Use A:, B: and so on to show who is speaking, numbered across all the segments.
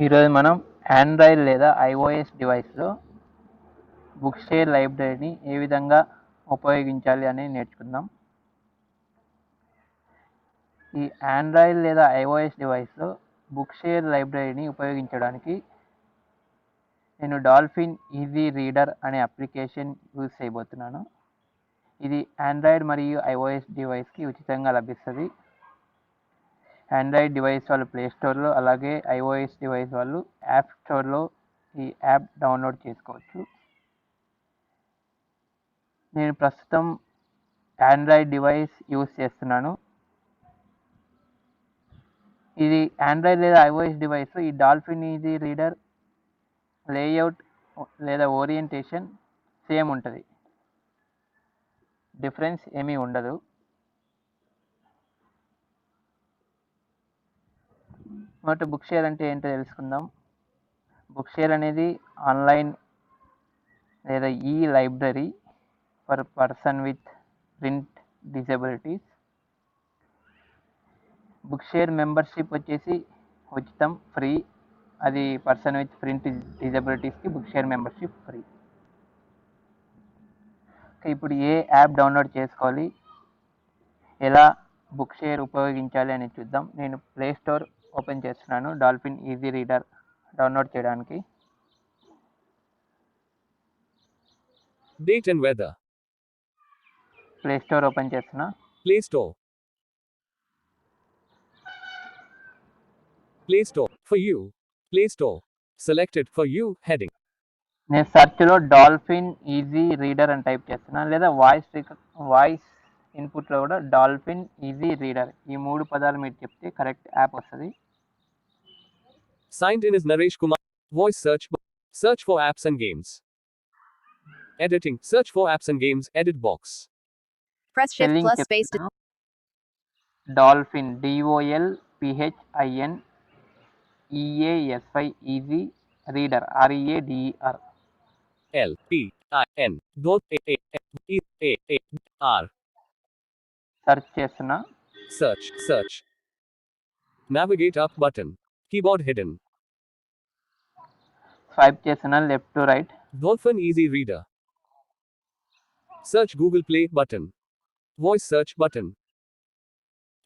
A: ఈరోజు మనం ఆండ్రాయిడ్ లేదా ఐఓఎస్ డివైస్లో బుక్ షేర్ లైబ్రరీని ఏ విధంగా ఉపయోగించాలి అని నేర్చుకుందాం. ఈ ఆండ్రాయిడ్ లేదా ఐఓఎస్ డివైస్లో బుక్ షేర్ లైబ్రరీని ఉపయోగించడానికి నేను డాల్ఫిన్ ఈజీ రీడర్ అనే అప్లికేషన్ యూజ్ చేయబోతున్నాను. ఇది ఆండ్రాయిడ్ మరియు ఐఓఎస్ డివైస్కి ఉచితంగా లభిస్తుంది. ఆండ్రాయిడ్ డివైస్ వాళ్ళు ప్లే స్టోర్లో, అలాగే ఐఓఎస్ డివైస్ వాళ్ళు యాప్ స్టోర్లో ఈ యాప్ డౌన్లోడ్ చేసుకోవచ్చు. నేను ప్రస్తుతం ఆండ్రాయిడ్ డివైస్ యూజ్ చేస్తున్నాను. ఇది ఆండ్రాయిడ్ లేదా ఐఓఎస్ డివైస్ ఈ డాల్ఫిన్ ఈజీ రీడర్ లేఅవుట్ లేదా ఓరియంటేషన్ సేమ్ ఉంటుంది, డిఫరెన్స్ ఏమీ ఉండదు. మొదట బుక్ షేర్ అంటే ఏంటో తెలుసుకుందాం. బుక్ షేర్ అనేది ఆన్లైన్ లేదా ఈ library for person with print disabilities. Bookshare membership వచ్చేసి ఉచితం, ఫ్రీ. అది పర్సన్ విత్ ప్రింట్ డిజబిలిటీస్కి బుక్ షేర్ మెంబర్షిప్ ఫ్రీ. ఇప్పుడు ఏ యాప్ డౌన్లోడ్ చేసుకోవాలి, ఎలా బుక్ షేర్ ఉపయోగించాలి అని చూద్దాం. నేను ప్లే స్టోర్ ఓపెన్ చేస్తున్నాను డాల్ఫిన్ ఈజీ రీడర్ డౌన్లోడ్ చేయడానికి.
B: Date and weather.
A: Play store open చేస్తున్నా.
B: Play Store. Play Store. For you. Play Store. Selected for you. Heading.
A: నేను సెర్చ్లో డాల్ఫిన్ ఈజీ రీడర్ అని టైప్ చేస్తున్నాను, లేదా వాయిస్ ఇన్పుట్లో కూడా డాల్ఫిన్ ఈజీ రీడర్ ఈ 3 పదాలు మీరు చెప్తే కరెక్ట్ యాప్ వస్తుంది.
B: Signed in is Naresh Kumar. Voice search. Search for apps and games. Editing. Search for apps and games. Edit box.
C: Press Shift
A: spelling
C: plus space to
A: చెప్తున్నాను. Dolphin DOLPHIN EASY easy reader READER.
B: L P I N. Dot A A E A A R.
A: Search చేస్తున్నా.
B: Search. Search. Navigate up button. Keyboard hidden.
A: Swipe చేస్తున్నా left to right.
B: Dolphin Easy Reader. Search Google Play button. Voice search button.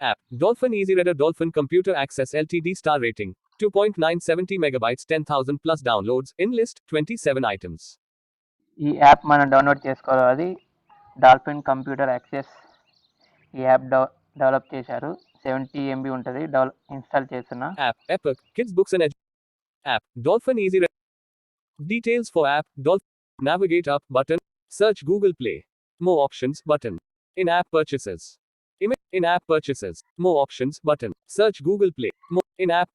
B: App. Dolphin Easy Reader Dolphin Computer Access Ltd Star Rating. 2.970 megabytes 10,000 plus downloads. In list 27 items.
A: ఈ app మనం download చేసుకోవాలి. Dolphin computer access ఈ app develop చేశారు. 70 MB ఉంటుంది. Install చేస్తున్నా.
B: App. Epic. Kids Books and App. Dolphin Easy Reader. Details for app. Dolphin. Navigate up button. Search Google Play. More options button. In-app purchases. In-app purchases. More options button. Search Google Play. More in-app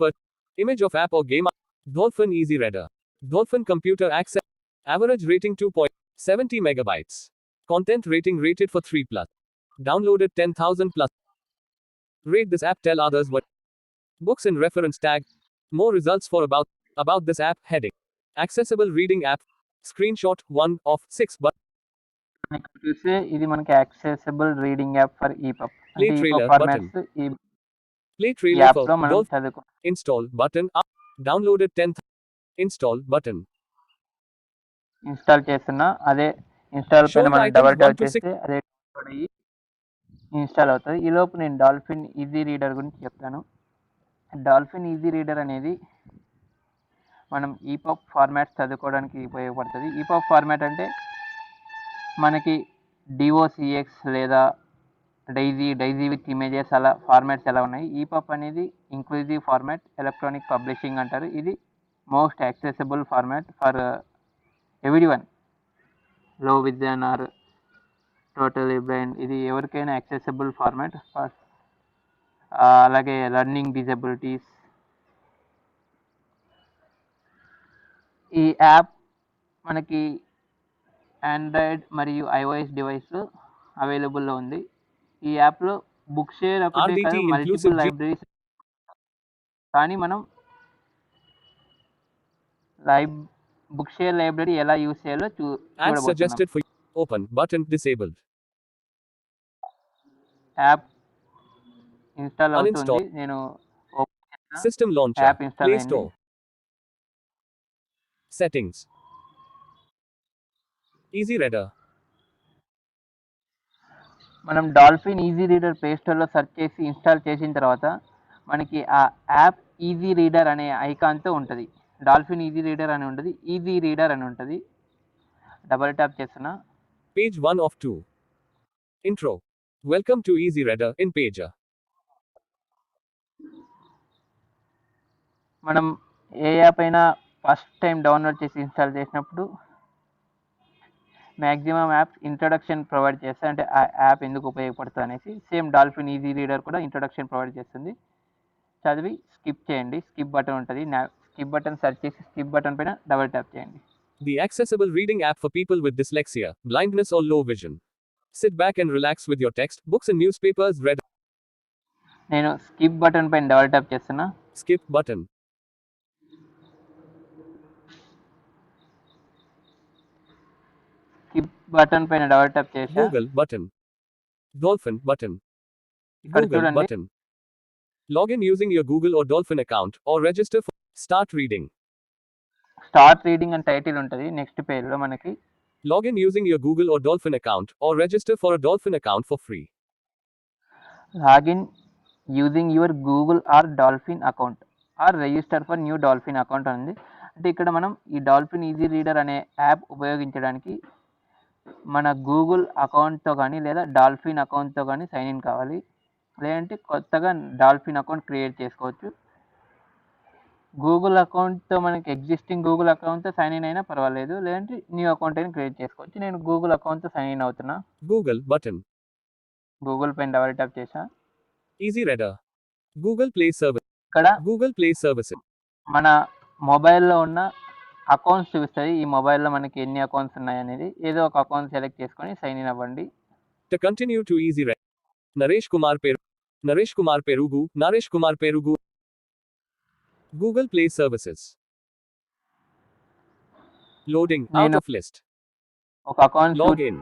B: image of app or game. Dolphin Easy Reader. Dolphin Computer Access. Average rating 2.70 megabytes. Content rating rated for 3 plus. Downloaded 10,000 plus. Rate this app. Tell others what. Books in reference tag. More results for about this app heading. Accessible reading app. Screenshot 1 of 6 but
A: ఇక్కడ చూస్తే ఇది మనకి accessible reading app for EPUB.
B: Play
A: అంటే
B: trailer
A: EPUB formats ఈ
B: Play trailer
A: app
B: for
A: లో మనం
B: Dolphin.
A: చదువుకో.
B: Install button up. Downloaded 10th. Install button.
A: Install చేస్తున్నా. అదే ఇన్స్టాల్ పైన
B: Showed
A: మనం
B: items
A: డబల్
B: 1
A: ట్యాప్
B: to 6.
A: చేస్తే అదే download అయ్యి ఇన్స్టాల్ అవుతుంది. ఈలోపు నేను డాల్ఫిన్ ఈజీ రీడర్ గురించి చెప్తాను. డాల్ఫిన్ ఈజీ రీడర్ అనేది మనం ఈపబ్ ఫార్మాట్స్ చదువుకోవడానికి ఉపయోగపడుతుంది. ఈపబ్ ఫార్మాట్ అంటే మనకి DOCX లేదా డైజీ విత్ ఇమేజెస్ అలా ఫార్మాట్స్ ఎలా ఉన్నాయి. ఈపబ్ అనేది ఇంక్లూజివ్ ఫార్మాట్, ఎలక్ట్రానిక్ పబ్లిషింగ్ అంటారు. ఇది most accessible format for everyone, లో విజన్ ఆర్ టోటలీ బ్లైండ్. ఇది ఎవరికైనా యాక్సెసిబుల్ ఫార్మాట్. అలాగే లర్నింగ్ డిజబిలిటీస్. ఈ యాప్ మనకి ఆండ్రాయిడ్ మరియు ఐఓఎస్ డివైస్లో అవైలబుల్లో ఉంది. ఈ యాప్లో బుక్ షేర్ ఒకటే
B: RDT
A: కాదు,
B: inclusive
A: మల్టిపుల్ లైబ్రరీస్. కానీ మనం బుక్ షేర్ లైబ్రరీ ఎలా యూజ్ చేయాలో
B: Ads
A: చూడబోతున్నాం.
B: suggested for open button disabled.
A: App install అవుతుంది.
B: Uninstall.
A: నేను
B: System launcher.
A: App install
B: Play
A: అయింది.
B: Store. Settings. Easy Reader.
A: మనం డాల్ఫిన్ ఈజీ రీడర్ ప్లే స్టోర్లో సెర్చ్ చేసి ఇన్స్టాల్ చేసిన తర్వాత మనకి ఆ యాప్ ఈజీ రీడర్ అనే ఐకాన్తో ఉంటుంది. డాల్ఫిన్ ఈజీ రీడర్ అని ఉంటుంది, ఈజీ రీడర్ అని ఉంటుంది. డబల్ ట్యాప్ చేస్తున్నా.
B: Page 1 of 2. Intro. Welcome to Easy Reader in Pager.
A: మనం ఏ యాప్ అయినా ఫస్ట్ టైం డౌన్లోడ్ చేసి ఇన్స్టాల్ చేసినప్పుడు మ్యాక్సిమం యాప్స్ ఇంట్రొడక్షన్ ప్రొవైడ్ చేస్తాయి. అంటే ఆ యాప్ ఎందుకు ఉపయోగపడుతుంది అనేసి. సేమ్ డాల్ఫిన్ ఈజీ రీడర్ కూడా ఇంట్రొడక్షన్ ప్రొవైడ్ చేస్తుంది. చదివి స్కిప్ చేయండి. స్కిప్ బటన్ ఉంటుంది. స్కిప్ బటన్ సెర్చ్ చేసి స్కిప్ బటన్ పైన డబల్ ట్యాప్ చేయండి.
B: The accessible reading app for people with dyslexia, blindness, or low vision. Sit back and relax with your text, books, and newspapers read.
A: నేను skip button పైన double tap చేస్తున్నా.
B: Skip button.
A: Skip button పైన double tap చేసా.
B: Google button. Dolphin button.
A: ఇక్కడ
B: Google
A: చూడండి.
B: button. Log in using your Google or Dolphin account or register for start reading.
A: Start reading అని title ఉంటుంది next పేజ్లో మనకి.
B: Log in using your Google or Dolphin account or register for a Dolphin account for free.
A: Login using your Google or Dolphin account or register for new Dolphin account ఉంది. అంటే ఇక్కడ మనం ఈ Dolphin easy reader అనే app ఉపయోగించడానికి మన Google అకౌంట్తో కానీ లేదా డాల్ఫిన్ అకౌంట్తో కానీ సైన్ ఇన్ కావాలి. లేదంటే కొత్తగా డాల్ఫిన్ అకౌంట్ క్రియేట్ చేసుకోవచ్చు. గూగుల్ అకౌంట్తో మనకి ఎగ్జిస్టింగ్ గూగుల్ అకౌంట్తో సైన్ ఇన్ అయినా పర్వాలేదు, లేదంటే న్యూ అకౌంట్ అయినా క్రియేట్ చేసుకోవచ్చు. నేను గూగుల్ అకౌంట్తో సైన్ ఇన్ అవుతున్నా.
B: Google button.
A: గూగుల్ పైన డబల్ ట్యాప్ చేసా.
B: Easy Reader. Google Play Service.
A: ఇక్కడ
B: Google Play Services.
A: మన మొబైల్లో ఉన్న అకౌంట్స్ చూపిస్తుంది. ఈ మొబైల్లో మనకి ఎన్ని అకౌంట్స్ ఉన్నాయి అనేది. ఏదో ఒక అకౌంట్ సెలెక్ట్ చేసుకొని సైన్ ఇన్ అవ్వండి.
B: To continue to Easy Reader. Naresh Kumar Perugu. Google Play Services. Loading out
A: నేను
B: of list.
A: ఒక అకౌంట్
B: Log in.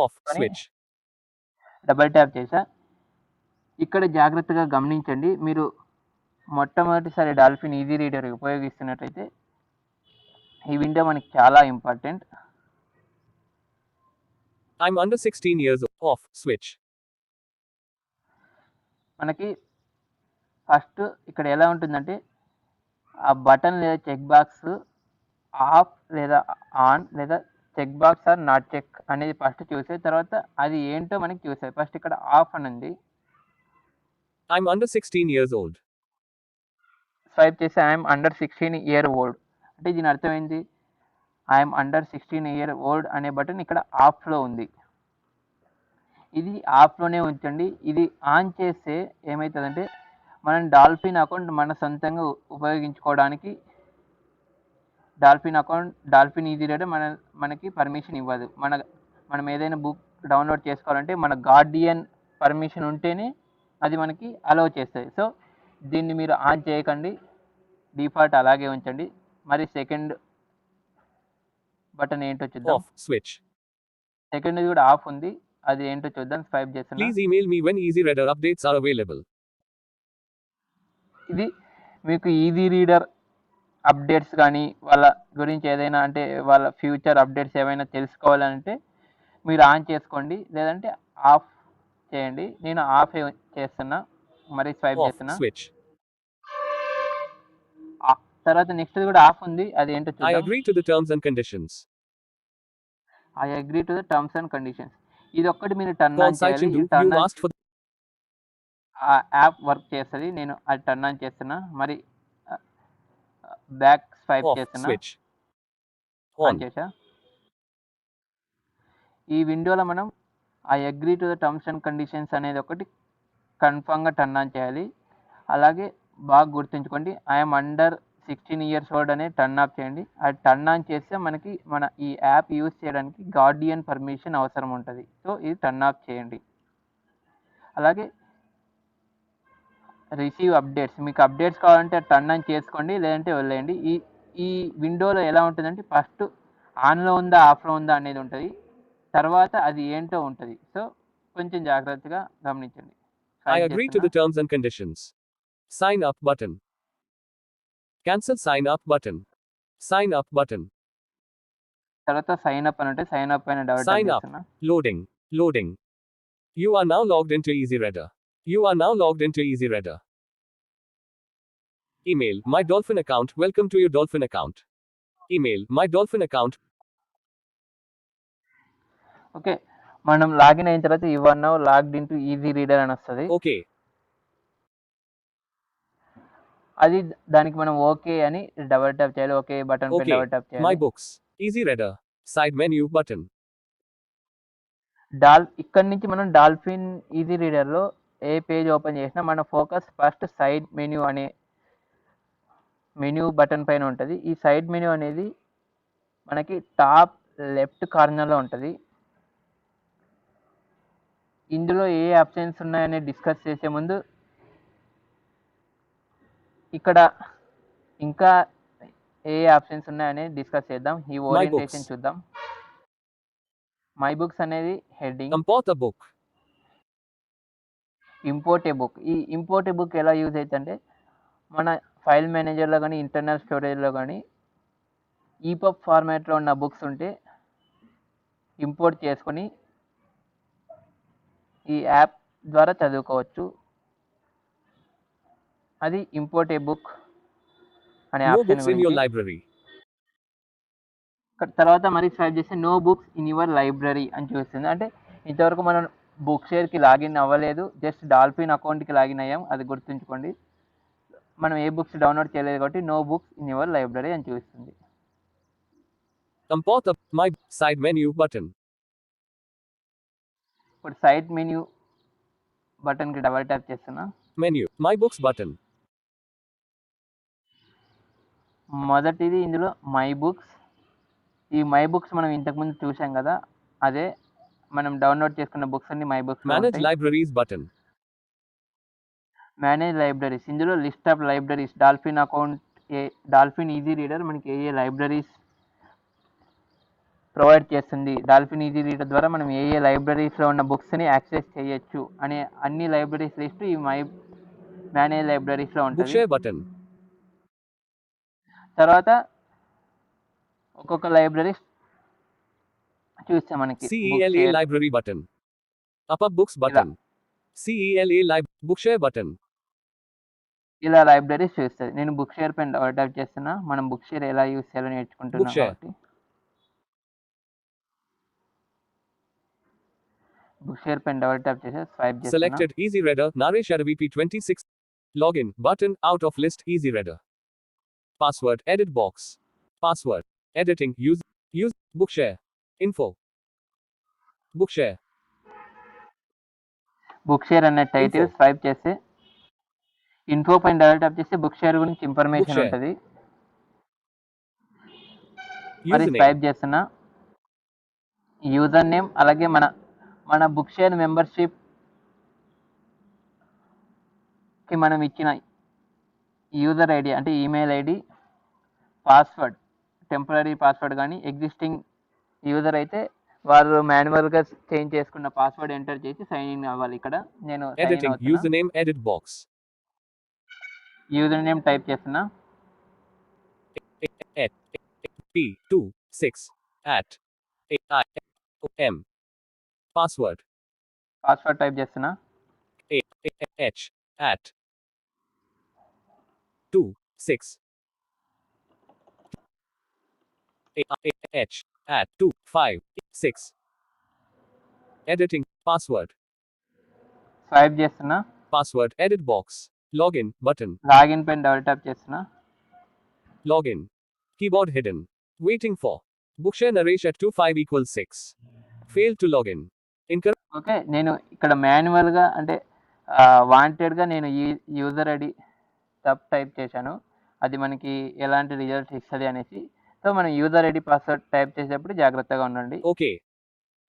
B: Off.
A: కానీ
B: Switch.
A: డబల్ ట్యాప్ చేసా. ఇక్కడ జాగ్రత్తగా గమనించండి. మీరు మొట్టమొదటిసారి డాల్ఫిన్ ఈజీ రీడర్ ఉపయోగిస్తున్నట్లయితే ఈ విండో మనకి చాలా important.
B: I'm under 16 years old. Off. Switch.
A: మనకి ఫస్ట్ ఇక్కడ ఎలా ఉంటుందంటే ఆ బటన్ లేదా చెక్ బాక్స్ ఆఫ్ లేదా ఆన్ లేదా check box or not check అనేది ఫస్ట్ చూసే తర్వాత అది ఏంటో మనకి చూసాయి. ఫస్ట్ ఇక్కడ ఆఫ్ అని ఉంది.
B: I'm under 16 years old.
A: Swipe చేసి ఐఎమ్ అండర్ 16 ఇయర్ ఓల్డ్ అంటే దీని అర్థం ఏంటి? ఐఎమ్ అండర్ 16 ఇయర్ ఓల్డ్ అనే బటన్ ఇక్కడ ఆఫ్లో ఉంది. ఇది ఆఫ్లోనే ఉంచండి. ఇది ఆన్ చేస్తే ఏమవుతుందంటే మనం డాల్ఫిన్ అకౌంట్ మన సొంతంగా ఉపయోగించుకోవడానికి డాల్ఫిన్ ఈజీ రీడర్ మనకి పర్మిషన్ ఇవ్వదు. మనం ఏదైనా బుక్ డౌన్లోడ్ చేసుకోవాలంటే మన గార్డియన్ పర్మిషన్ ఉంటేనే అది మనకి అలౌ చేస్తుంది. సో దీన్ని మీరు ఆన్ చేయకండి, డిఫాల్ట్ అలాగే ఉంచండి. మరి సెకండ్ బటన్ ఏంటో చూద్దాం.
B: Off. Switch.
A: సెకండ్ కూడా ఆఫ్ ఉంది, అది ఏంటో చూద్దాం. స్వైప్ చేస్తున్నా.
B: Please email me when Easy Reader updates are available.
A: ఇది మీకు ఈజీ రీడర్ అప్డేట్స్ కానీ వాళ్ళ గురించి ఏదైనా అంటే వాళ్ళ ఫ్యూచర్ అప్డేట్స్ ఏమైనా తెలుసుకోవాలంటే మీరు ఆన్ చేసుకోండి, లేదంటే ఆఫ్ చేయండి. నేను ఆఫ్ చేస్తున్నా, మరి స్వైప్
B: Off.
A: చేస్తున్నా.
B: Switch.
A: తర్వాత నెక్స్ట్ కూడా ఆఫ్ ఉంది, అది ఏంటో
B: I
A: చూద్దాం.
B: agree to the terms and conditions.
A: I agree to the terms and conditions. ఇది ఒక్కటి మీరు టర్న్
B: Call
A: ఆన్ చేయాలి.
B: Saichindu.
A: Turn
B: You
A: on
B: asked for.
A: ఆ యాప్ వర్క్ చేస్తుంది. నేను అది టర్న్ ఆన్ చేస్తున్నా, మరి బ్యాక్ స్వైప్
B: Off.
A: చేస్తున్నా.
B: Switch.
A: On
B: On.
A: చేసా. ఈ విండోలో మనం I agree to the terms and conditions అనేది ఒకటి కన్ఫామ్గా టర్న్ ఆన్ చేయాలి. అలాగే బాగా గుర్తుంచుకోండి, ఐఎమ్ అండర్ 16 ఇయర్స్ ఓల్డ్ అనేది టర్న్ ఆఫ్ చేయండి. అది టర్న్ ఆన్ చేస్తే మనకి మన ఈ యాప్ యూజ్ చేయడానికి గార్డియన్ పర్మిషన్ అవసరం ఉంటుంది. సో ఇది టర్న్ ఆఫ్ చేయండి. అలాగే రిసీవ్ అప్డేట్స్, మీకు అప్డేట్స్ కావాలంటే టర్న్ ఆన్ చేసుకోండి, లేదంటే వదిలేయండి. ఈ విండోలో ఎలా ఉంటుందంటే ఫస్ట్ ఆన్లో ఉందా ఆఫ్లో ఉందా అనేది ఉంటుంది, తర్వాత అది ఏంటో ఉంటుంది. సో కొంచెం జాగ్రత్తగా గమనించండి.
B: I agree to the terms and conditions. Sign up button. Cancel sign up button. Sign up button.
A: తర్వాత సైన్ అప్ అని ఉంటుంది. సైన్ అప్ పైన డబుల్ ట్యాప్
B: Sign up.
A: చేస్తున్నా.
B: Loading. Loading. You are now logged into EasyReader. You are now logged into EasyReader. Email, my Dolphin account. Welcome to your Dolphin account. Email, my Dolphin account.
A: Okay. మనం login అయిన తర్వాత you are now logged into easy reader అని వస్తది.
B: Okay.
A: అది దానికి మనం okay అని double tap చేయాలి. ఓకే బటన్ పైన
B: Okay.
A: డబుల్ ట్యాప్
B: My
A: చేయాలి.
B: books. EasyReader. Side menu button.
A: ఇక్కడి నుంచి మనం డాల్ఫిన్ ఈజీ రీడర్లో ఏ పేజ్ ఓపెన్ చేసినా మన ఫోకస్ ఫస్ట్ సైడ్ మెన్యూ అనే మెన్యూ బటన్ పైన ఉంటుంది. ఈ సైడ్ మెన్యూ అనేది మనకి టాప్ లెఫ్ట్ కార్నర్లో ఉంటుంది. ఇందులో ఏ ఆప్షన్స్ ఉన్నాయని డిస్కస్ చేసే ముందు ఇక్కడ ఇంకా ఏ ఆప్షన్స్ ఉన్నాయని డిస్కస్ చేద్దాం. ఈ ఓరియంటేషన్
B: books.
A: చూద్దాం. మై బుక్స్ అనేది heading.
B: Import a book.
A: Import a book. ఈ ఇంపోర్ట్ ఏ బుక్ ఎలా యూజ్ అవుతుందంటే మన ఫైల్ మేనేజర్లో కానీ ఇంటర్నల్ స్టోరేజ్లో కానీ ఈపబ్ ఫార్మాట్లో ఉన్న బుక్స్ ఉంటే ఇంపోర్ట్ చేసుకొని ఈ యాప్ ద్వారా చదువుకోవచ్చు. అది ఇంపోర్ట్ ఏ బుక్ అనే
B: No
A: option
B: books in your
A: గురించి.
B: library.
A: తర్వాత మరి స్వైప్ చేస్తే no books in your library అని చూస్తుంది. అంటే ఇంతవరకు మనం బుక్ షేర్కి లాగిన్ అవ్వలేదు, జస్ట్ డాల్ఫిన్ అకౌంట్కి లాగిన్ అయ్యాం. అది గుర్తుంచుకోండి. మనం ఏ బుక్స్ డౌన్లోడ్ చేయలేదు కాబట్టి no books in your library అని చూపిస్తుంది.
B: Import a my side menu button.
A: ఇప్పుడు సైడ్ మెన్యూ బటన్కి డబల్ ట్యాప్ చేస్తున్నా.
B: Menu. My books button.
A: మొదటిది ఇందులో మై బుక్స్. ఈ మై బుక్స్ మనం ఇంతకుముందు చూసాం కదా, అదే మనం డౌన్లోడ్ చేసుకున్న బుక్స్ అన్ని my books.
B: Manage libraries button.
A: Manage libraries. ఇందులో list of libraries Dolphin account Dolphin easy Reader మనకి ఏ లైబ్రరీస్ ప్రొవైడ్ చేస్తుంది, డాల్ఫిన్ ఈజీ రీడర్ ద్వారా మనం ఏ లైబ్రరీస్లో ఉన్న బుక్స్ని యాక్సెస్ చేయొచ్చు అనే అన్ని లైబ్రరీస్ లిస్ట్ ఈ మేనేజ్ లైబ్రరీస్లో ఉంటుంది.
B: Bookshare button.
A: తర్వాత ఒక్కొక్క లైబ్రరీస్ చూస్తాం మనకి.
B: CELA library button. Upper books button. CELA bookshare button.
A: ఇలా లైబ్రరీస్ చూస్తుంది. నేను బుక్ షేర్ పైన డబుల్ ట్యాప్ చేస్తున్నా. మనం బుక్ షేర్ ఎలా యూస్ చేయాలో నేర్చుకుంటున్నాం
B: Bookshare.
A: కాబట్టి బుక్ షేర్ పైన డబుల్ ట్యాప్ చేసి స్వైప్ చేస్తున్నా.
B: Selected EasyReader Naresh RVP 26. Login button out of list EasyReader. Password edit box. Password editing use Bookshare info. Bookshare.
A: Book share అనే టైటిల్
B: Info.
A: స్వైప్ చేస్తే info పైన double tap చేస్తే book share గురించి information
B: Bookshare.
A: ఉంటుంది. మరి
B: Username.
A: Swipe చేస్తున్నా. User name అలాగే మన బుక్ షేర్ మెంబర్షిప్కి మనం ఇచ్చిన యూజర్ ఐడి అంటే email ID, password temporary password కానీ ఎగ్జిస్టింగ్ యూజర్ అయితే వారు మాన్యువల్గా చేంజ్ చేసుకున్న పాస్వర్డ్ ఎంటర్ చేసి సైన్ ఇన్ అవ్వాలి. ఇక్కడ నేను సైన్ ఇన్
B: Editing
A: అవుతున్నా.
B: username edit box.
A: User name type చేస్తున్నా.
B: P26 at AIM. Password
A: password type చేస్తున్నా.
B: H at 26 H at 256. Editing password.
A: Swipe చేస్తున్నా.
B: Password edit box. Login button.
A: Login పైన double tap చేస్తున్నా.
B: Login. Keyboard hidden. Waiting for. Bookshare Naresh at 25 equals 6. Failed to login. Incorrect.
A: Okay. నేను ఇక్కడ మాన్యువల్గా అంటే వాంటెడ్గా నేను user ID తప్పు type చేశాను. అది మనకి ఎలాంటి రిజల్ట్స్ ఇస్తుంది అనేసి. సో మనం యూజర్ ఐడి పాస్వర్డ్ టైప్ చేసేటప్పుడు జాగ్రత్తగా ఉండండి.
B: Okay.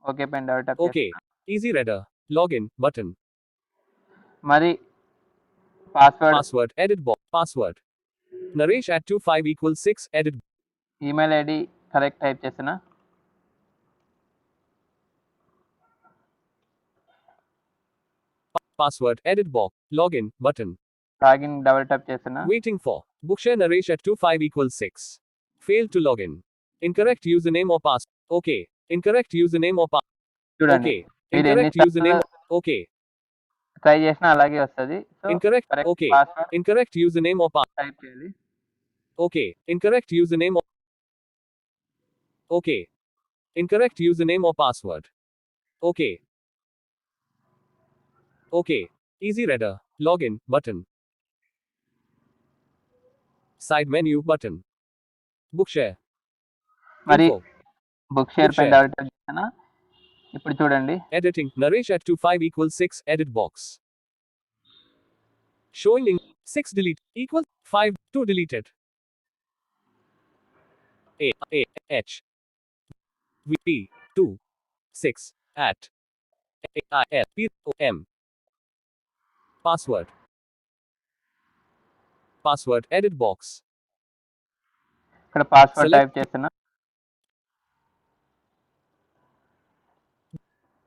A: ఓకే పైన double tap
B: Okay. EasyReader. Login button.
A: మరి password
B: Password edit box. Password. Naresh at 25 equals 6. Edit.
A: Email ID correct type చేస్తున్నా.
B: Password edit box. Login button.
A: Login double tap చేస్తున్నా.
B: Waiting for. Bookshare Naresh at 25 equals 6. Failed to login. Incorrect username or pass. Okay. Incorrect username or pass.
A: చూడండి
B: Okay.
A: మీరు
B: Incorrect
A: ఎన్నిసార్లు
B: username. Okay.
A: Try చేసినా అలాగే వస్తుంది. So
B: Incorrect.
A: Correct
B: Okay.
A: Password
B: Incorrect username or pass.
A: Type చేయాలి.
B: Okay. Incorrect username or. Okay. Incorrect username or password. Okay. Okay. Easy reader. Login button. Side menu button. Bookshare.
A: మరి
B: Info.
A: Book share పైన
B: Bookshare.
A: Double tap చేస్తానా? ఇప్పుడు చూడండి
B: Editing. Naresh at 25 equals 6. Edit box. Showing link 6 delete equals 5 2 deleted. A H V P 2 6 at A I L P O M. Password. Password edit box.
A: ఇక్కడ password
B: Select
A: type చేస్తున్నా.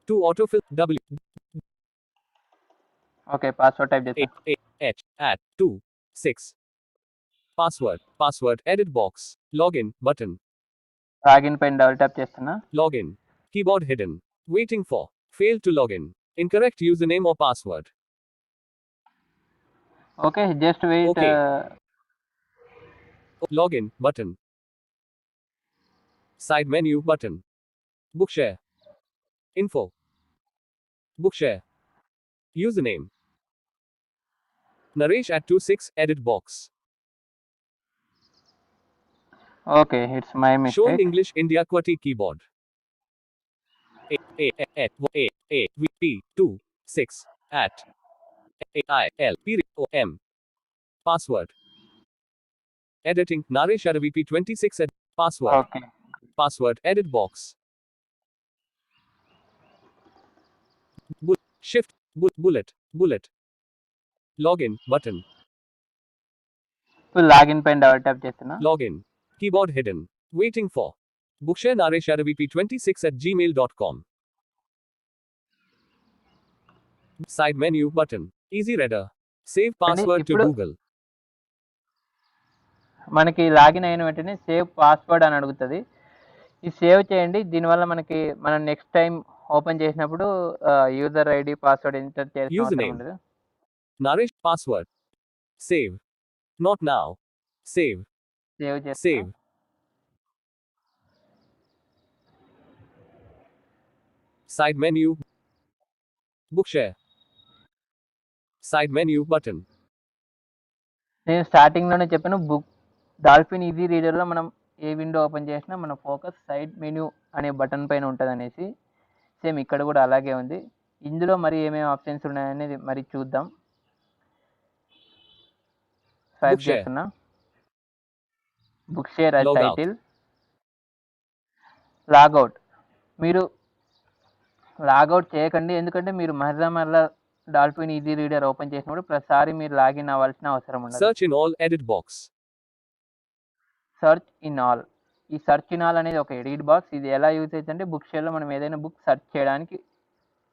B: to autofill W
A: okay password type
B: A
A: చేస్తా.
B: A H at 2 6. Password. Password edit box. Login button.
A: Login పైన double tap చేస్తున్నా.
B: Login. Keyboard hidden. Waiting for. Failed to login. Incorrect username or password.
A: Okay just wait.
B: Okay. Login button. Side menu button. Bookshare. Info. Bookshare. Username. Naresh at 26 edit box.
A: Okay it's my
B: Showing
A: mistake.
B: English India QWERTY keyboard. A V P 2 6 at A I L P O M. Password. Editing Naresh at VP 26 at password.
A: Okay
B: Password edit box. Shift bullet. Login button.
A: ఇప్పుడు login పైన double tap చేస్తున్నా.
B: Login. Keyboard hidden. Waiting for. Bookshare Naresh at VP 26 at gmail.com. Side menu button. Easy reader. Save password to
A: ఇప్పుడు-
B: Google.
A: మనకి login అయిన వెంటనే save password అని అడుగుతుంది. ఇది సేవ్ చేయండి. దీనివల్ల మనకి మనం నెక్స్ట్ టైం ఓపెన్ చేసినప్పుడు యూజర్ ఐడి పాస్వర్డ్ ఎంటర్ చేయాల్సిన అవసరం
B: Username.
A: ఉండదు.
B: Naresh password. Save. Not now. Save.
A: Save చేస్తా.
B: Save. Side menu. Bookshare. Side menu button.
A: నేను స్టార్టింగ్లోనే చెప్పాను బుక్ డాల్ఫిన్ ఈజీ రీడర్లో మనం ఏ విండో ఓపెన్ చేసినా మన ఫోకస్ సైడ్ మెన్యూ అనే బటన్ పైన ఉంటుంది అనేసి. సేమ్ ఇక్కడ కూడా అలాగే ఉంది. ఇందులో మరి ఏమేమి ఆప్షన్స్ ఉన్నాయనేది మరి చూద్దాం. Swipe
B: Bookshare.
A: చేస్తున్నా. Book share as
B: Log out.
A: Title. Logout. మీరు లాగౌట్ చేయకండి, ఎందుకంటే మీరు మరలా డాల్ఫిన్ ఈజీ రీడర్ ఓపెన్ చేసినప్పుడు ప్రతిసారి మీరు లాగిన్ అవ్వాల్సిన అవసరం ఉండదు.
B: Search in all edit box.
A: Search in all. ఈ సర్చ్ ఇన్ ఆల్ అనేది ఒక ఎడిట్ బాక్స్. ఇది ఎలా యూజ్ అవుతుందంటే బుక్ షేర్లో మనం ఏదైనా బుక్ సెర్చ్ చేయడానికి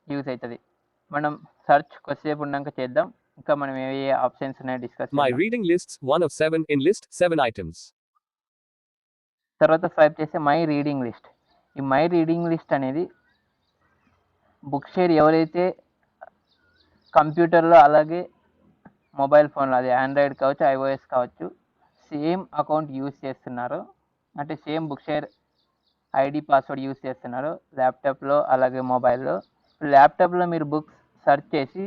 A: యూజ్ అవుతుంది. మనం సెర్చ్ కొద్దిసేపు ఉన్నాక చేద్దాం. ఇంకా మనం ఏ ఆప్షన్స్ ఉన్నాయో డిస్కస్
B: My
A: చేద్దాం.
B: reading lists 1 of 7 in list 7 items.
A: తర్వాత స్వైప్ చేస్తే మై రీడింగ్ లిస్ట్. ఈ మై రీడింగ్ లిస్ట్ అనేది బుక్ షేర్ ఎవరైతే కంప్యూటర్లో అలాగే మొబైల్ ఫోన్లో, అది ఆండ్రాయిడ్ కావచ్చు ఐఓఎస్ కావచ్చు, సేమ్ అకౌంట్ యూజ్ చేస్తున్నారో, అంటే same book share ID password use చేస్తున్నారో ల్యాప్టాప్లో అలాగే మొబైల్లో. ల్యాప్టాప్లో మీరు బుక్స్ సెర్చ్ చేసి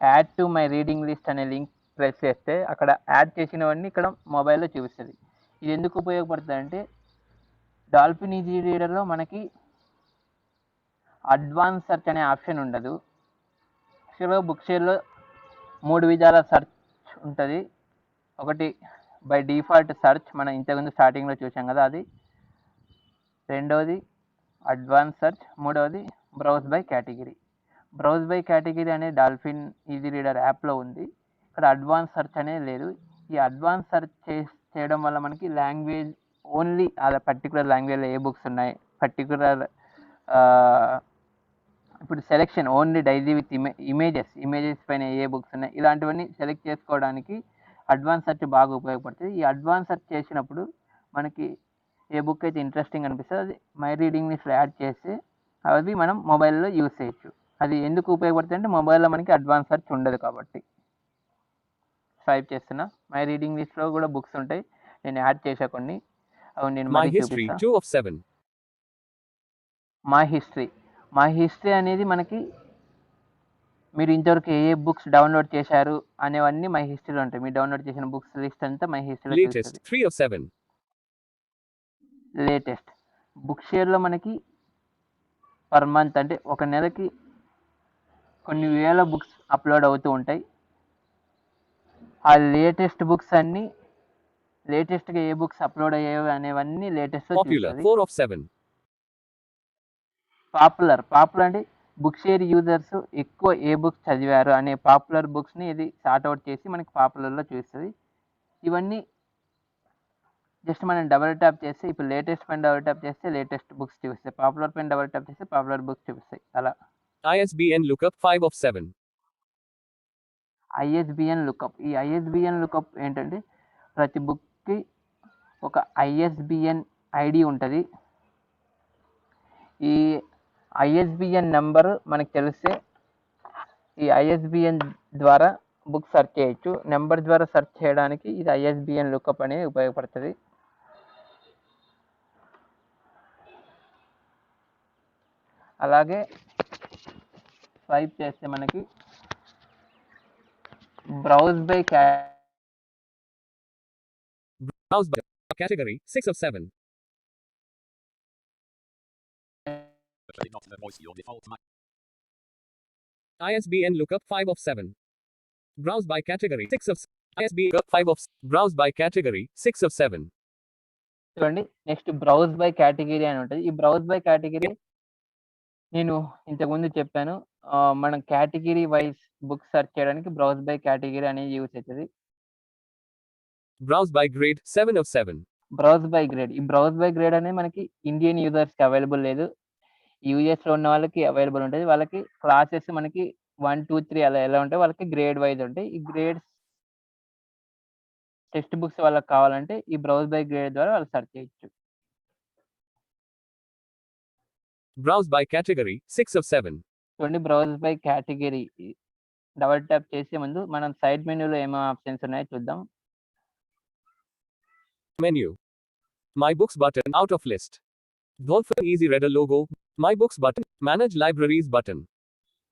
A: add to my reading list అనే లింక్ ప్రెస్ చేస్తే అక్కడ యాడ్ చేసినవన్నీ ఇక్కడ మొబైల్లో చూపిస్తుంది. ఇది ఎందుకు ఉపయోగపడుతుంది అంటే డాల్ఫిన్ ఈజీ రీడర్లో మనకి అడ్వాన్స్ సెర్చ్ అనే ఆప్షన్ ఉండదు. బుక్ షేర్లో 3 విధాల సెర్చ్ ఉంటుంది. ఒకటి బై డిఫాల్ట్ సెర్చ్, మనం ఇంతకుముందు స్టార్టింగ్లో చూసాం కదా అది. రెండవది అడ్వాన్స్ సెర్చ్. మూడవది browse by category. Browse by category అనేది డాల్ఫిన్ ఈజీ రీడర్ యాప్లో ఉంది. ఇక్కడ అడ్వాన్స్ సెర్చ్ అనేది లేదు. ఈ అడ్వాన్స్ సెర్చ్ చేయడం వల్ల మనకి లాంగ్వేజ్ ఓన్లీ ఆ పర్టికులర్ లాంగ్వేజ్లో ఏ బుక్స్ ఉన్నాయి, పర్టికులర్ ఇప్పుడు selection only daily with images పైన ఏ బుక్స్ ఉన్నాయి, ఇలాంటివన్నీ సెలెక్ట్ చేసుకోవడానికి అడ్వాన్స్ సెర్చ్ బాగా ఉపయోగపడుతుంది. ఈ అడ్వాన్స్ సెర్చ్ చేసినప్పుడు మనకి ఏ బుక్ అయితే ఇంట్రెస్టింగ్ అనిపిస్తుందో అది మై రీడింగ్ లిస్ట్లో యాడ్ చేసి అవి మనం మొబైల్లో యూస్ చేయొచ్చు. అది ఎందుకు ఉపయోగపడుతుంది అంటే మొబైల్లో మనకి అడ్వాన్స్ సెర్చ్ ఉండదు కాబట్టి. స్వైప్ చేస్తున్నా, మై రీడింగ్ లిస్ట్లో కూడా బుక్స్ ఉంటాయి, నేను యాడ్ చేసా కొన్ని, అవి నేను
B: My
A: మళ్ళీ
B: history,
A: చూపిస్తా.
B: 2 of 7.
A: మై హిస్టరీ అనేది మనకి మీరు ఇంతవరకు ఏ బుక్స్ డౌన్లోడ్ చేశారు అనేవన్నీ మై హిస్టరీలో ఉంటాయి. మీరు డౌన్లోడ్ చేసిన బుక్స్ లిస్ట్ అంతా మై హిస్టరీలో
B: Latest,
A: చూస్తుంది.
B: 3 of 7.
A: లేటెస్ట్ బుక్ షేర్లో మనకి పర్ మంత్ అంటే ఒక నెలకి కొన్ని వేల బుక్స్ అప్లోడ్ అవుతూ ఉంటాయి. ఆ లేటెస్ట్ బుక్స్ అన్నీ లేటెస్ట్గా ఏ బుక్స్ అప్లోడ్ అయ్యాయి అనేవన్నీ లేటెస్ట్
B: Popular,
A: చూస్తుంది.
B: 4 of 7.
A: పాపులర్ అంటే బుక్ షేర్ యూజర్స్ ఎక్కువ ఏ బుక్స్ చదివారు అనే పాపులర్ బుక్స్ని ఇది సార్ట్అవుట్ చేసి మనకి పాపులర్లో చూస్తుంది. ఇవన్నీ జస్ట్ మనం డబుల్ ట్యాప్ చేస్తే, ఇప్పుడు లేటెస్ట్ పైన డబుల్ ట్యాప్ చేస్తే లేటెస్ట్ బుక్స్ చూపిస్తాయి, పాపులర్ పైన డబుల్ ట్యాప్ చేస్తే పాపులర్ బుక్స్ చూపిస్తాయి. అలా
B: ISBN lookup, 5 of 7.
A: ISBN lookup, ఈ ఐఎస్బిఎన్ లుకప్ ఏంటంటే ప్రతి బుక్కి ఒక ఐఎస్బిఎన్ ఐడి ఉంటుంది. ఈ ఐఎస్బిఎన్ నెంబర్ మనకు తెలిస్తే ఈ ఐఎస్బిఎన్ ద్వారా బుక్ సెర్చ్ చేయొచ్చు. నెంబర్ ద్వారా సెర్చ్ చేయడానికి ఇది ఐఎస్బిఎన్ లుకప్ అనేది ఉపయోగపడుతుంది. అలాగే స్వైప్ చేస్తే మనకి browse by
B: Browse by category, 6 of 7.
D: Not the voice your default mic.
B: ISBN lookup, 5 of 7. Browse by category, 6 of 7. ISBN lookup, 5 of 7. Browse by category, 6 of 7.
A: చూడండి. Next browse by category అని ఉంటుంది. ఈ browse by category నేను ఇంతకుముందు చెప్పాను, మనం category wise book search చేయడానికి browse by category అనేది యూస్ అవుతుంది.
B: Browse by grade, 7 of 7.
A: Browse by grade, ఈ బ్రౌజ్ బై గ్రేడ్ అనేది మనకి ఇండియన్ యూజర్స్కి అవైలబుల్ లేదు, యూఎస్లో ఉన్న వాళ్ళకి అవైలబుల్ ఉంటుంది. వాళ్ళకి క్లాసెస్ మనకి 1, 2, 3 అలా ఎలా ఉంటాయి, వాళ్ళకి గ్రేడ్ వైజ్ ఉంటాయి. ఈ గ్రేడ్స్ టెక్స్ట్ బుక్స్ వాళ్ళకి కావాలంటే ఈ బ్రౌజ్ బై గ్రేడ్ ద్వారా వాళ్ళు సెర్చ్ చేయొచ్చు.
B: Browse by category, 6 of 7.
A: చూడండి, browse by category double tap చేసే ముందు మనం సైడ్ మెనూలో ఏమేమి ఆప్షన్స్ ఉన్నాయో చూద్దాం.
B: Menu. My Books button, out of list. Dolphin Easy Reader logo. My Books button. Manage Libraries button.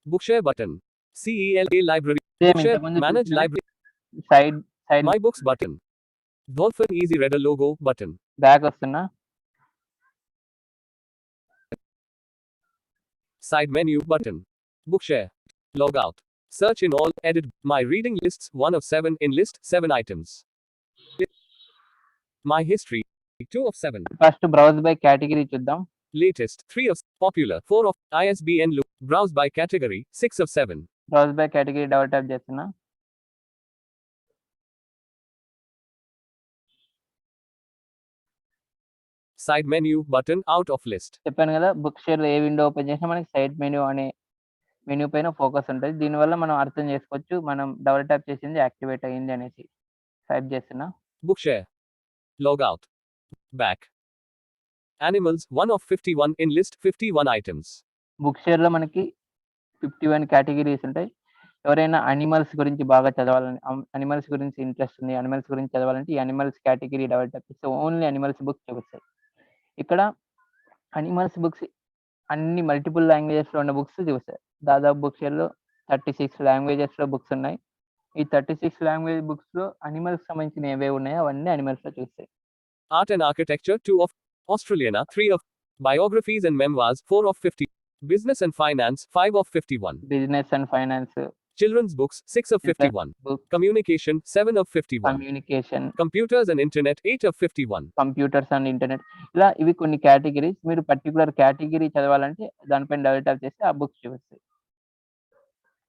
B: Bookshare button. CELA Library.
A: Same
B: Bookshare.
A: ఇంతకుముందు
B: Manage
A: చూసిన
B: Library.
A: Side
B: My Books button. Dolphin Easy Reader logo button.
A: Back వస్తున్నా.
B: Side menu button. Bookshare. Log out. Search in all. Edit. My reading lists, 1 of 7 in list, 7 items. My history, 2 of 7.
A: First browse by category చూద్దాం.
B: Latest, 3 of popular, 4 of ISBN look. Browse by category, 6 of 7.
A: Browse by category double tap చేస్తున్నా.
B: Side menu button, out of list.
A: చెప్పాను కదా, book షేర్లో ఏ window open చేసినా మనకి side menu అనే menu పైన focus ఉంటుంది. దీనివల్ల మనం అర్థం చేసుకోవచ్చు మనం డబల్ ట్యాప్ చేసింది యాక్టివేట్ అయ్యింది అనేసి. స్వైప్ చేస్తున్నా.
B: Bookshare. Log out. Back. Animals, 1 of 51 in list, 51 items.
A: Book షేర్లో మనకి 51 కేటగిరీస్ ఉంటాయి. ఎవరైనా అనిమల్స్ గురించి బాగా చదవాలని, అనిమల్స్ గురించి ఇంట్రెస్ట్ ఉంది, అనిమల్స్ గురించి చదవాలంటే ఈ అనిమల్స్ కేటగిరీ డబల్ ట్యాప్ చేస్తే ఓన్లీ అనిమల్స్ బుక్స్ చూపిస్తాయి. ఇక్కడ అనిమల్స్ బుక్స్ అన్ని మల్టిపుల్ లాంగ్వేజెస్లో ఉన్న బుక్స్ చూపిస్తాయి. దాదాపు బుక్ షేర్లో 36 లాంగ్వేజెస్లో బుక్స్ ఉన్నాయి. ఈ 36 లాంగ్వేజ్ బుక్స్లో అనిమల్స్ సంబంధించిన ఏవే ఉన్నాయో అవన్నీ అనిమల్స్లో చూస్తాయి.
B: Art and Architecture, 2 of Australiana, 3 of Biographies and Memoirs, 4 of 50. Business and Finance, 5 of 51.
A: Business and finance,
B: Children's Books, 6 of 51.
A: book,
B: Communication, 7 of 51.
A: Communication,
B: Computers and Internet, 8 of 51.
A: Computers and internet, ఇలా ఇవి కొన్ని categories. మీరు particular category చదవాలంటే దానిపైన double tap చేస్తే ఆ books చూపిస్తాయి.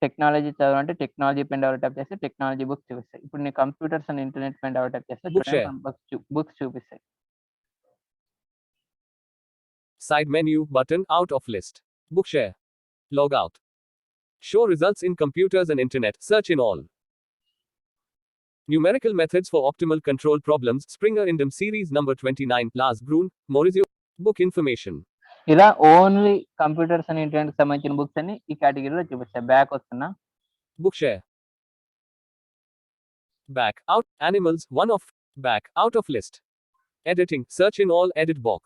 A: Technology చదవాలంటే టెక్నాలజీ పైన డబుల్ ట్యాప్ చేస్తే టెక్నాలజీ బుక్స్ చూపిస్తాయి. ఇప్పుడు నేను కంప్యూటర్స్ అండ్ ఇంటర్నెట్ పైన డబుల్ ట్యాప్ చేస్తే
B: Bookshare.
A: బుక్స్ చూపిస్తాయి.
B: Side menu button, out of list. Bookshare. Log out. Show results in computers and internet, search in all. Numerical methods for optimal control problems. Springer Indem series number 29. Lars Grun, Maurizio. Book information.
A: ఇలా only computers and internet సంబంధించిన books అన్ని ఈ కేటగిరీలో చూపిస్తాయి. Back వస్తున్నా.
B: Bookshare. Back out. Animals 1 of. Back out of list. Editing. Search in all edit box.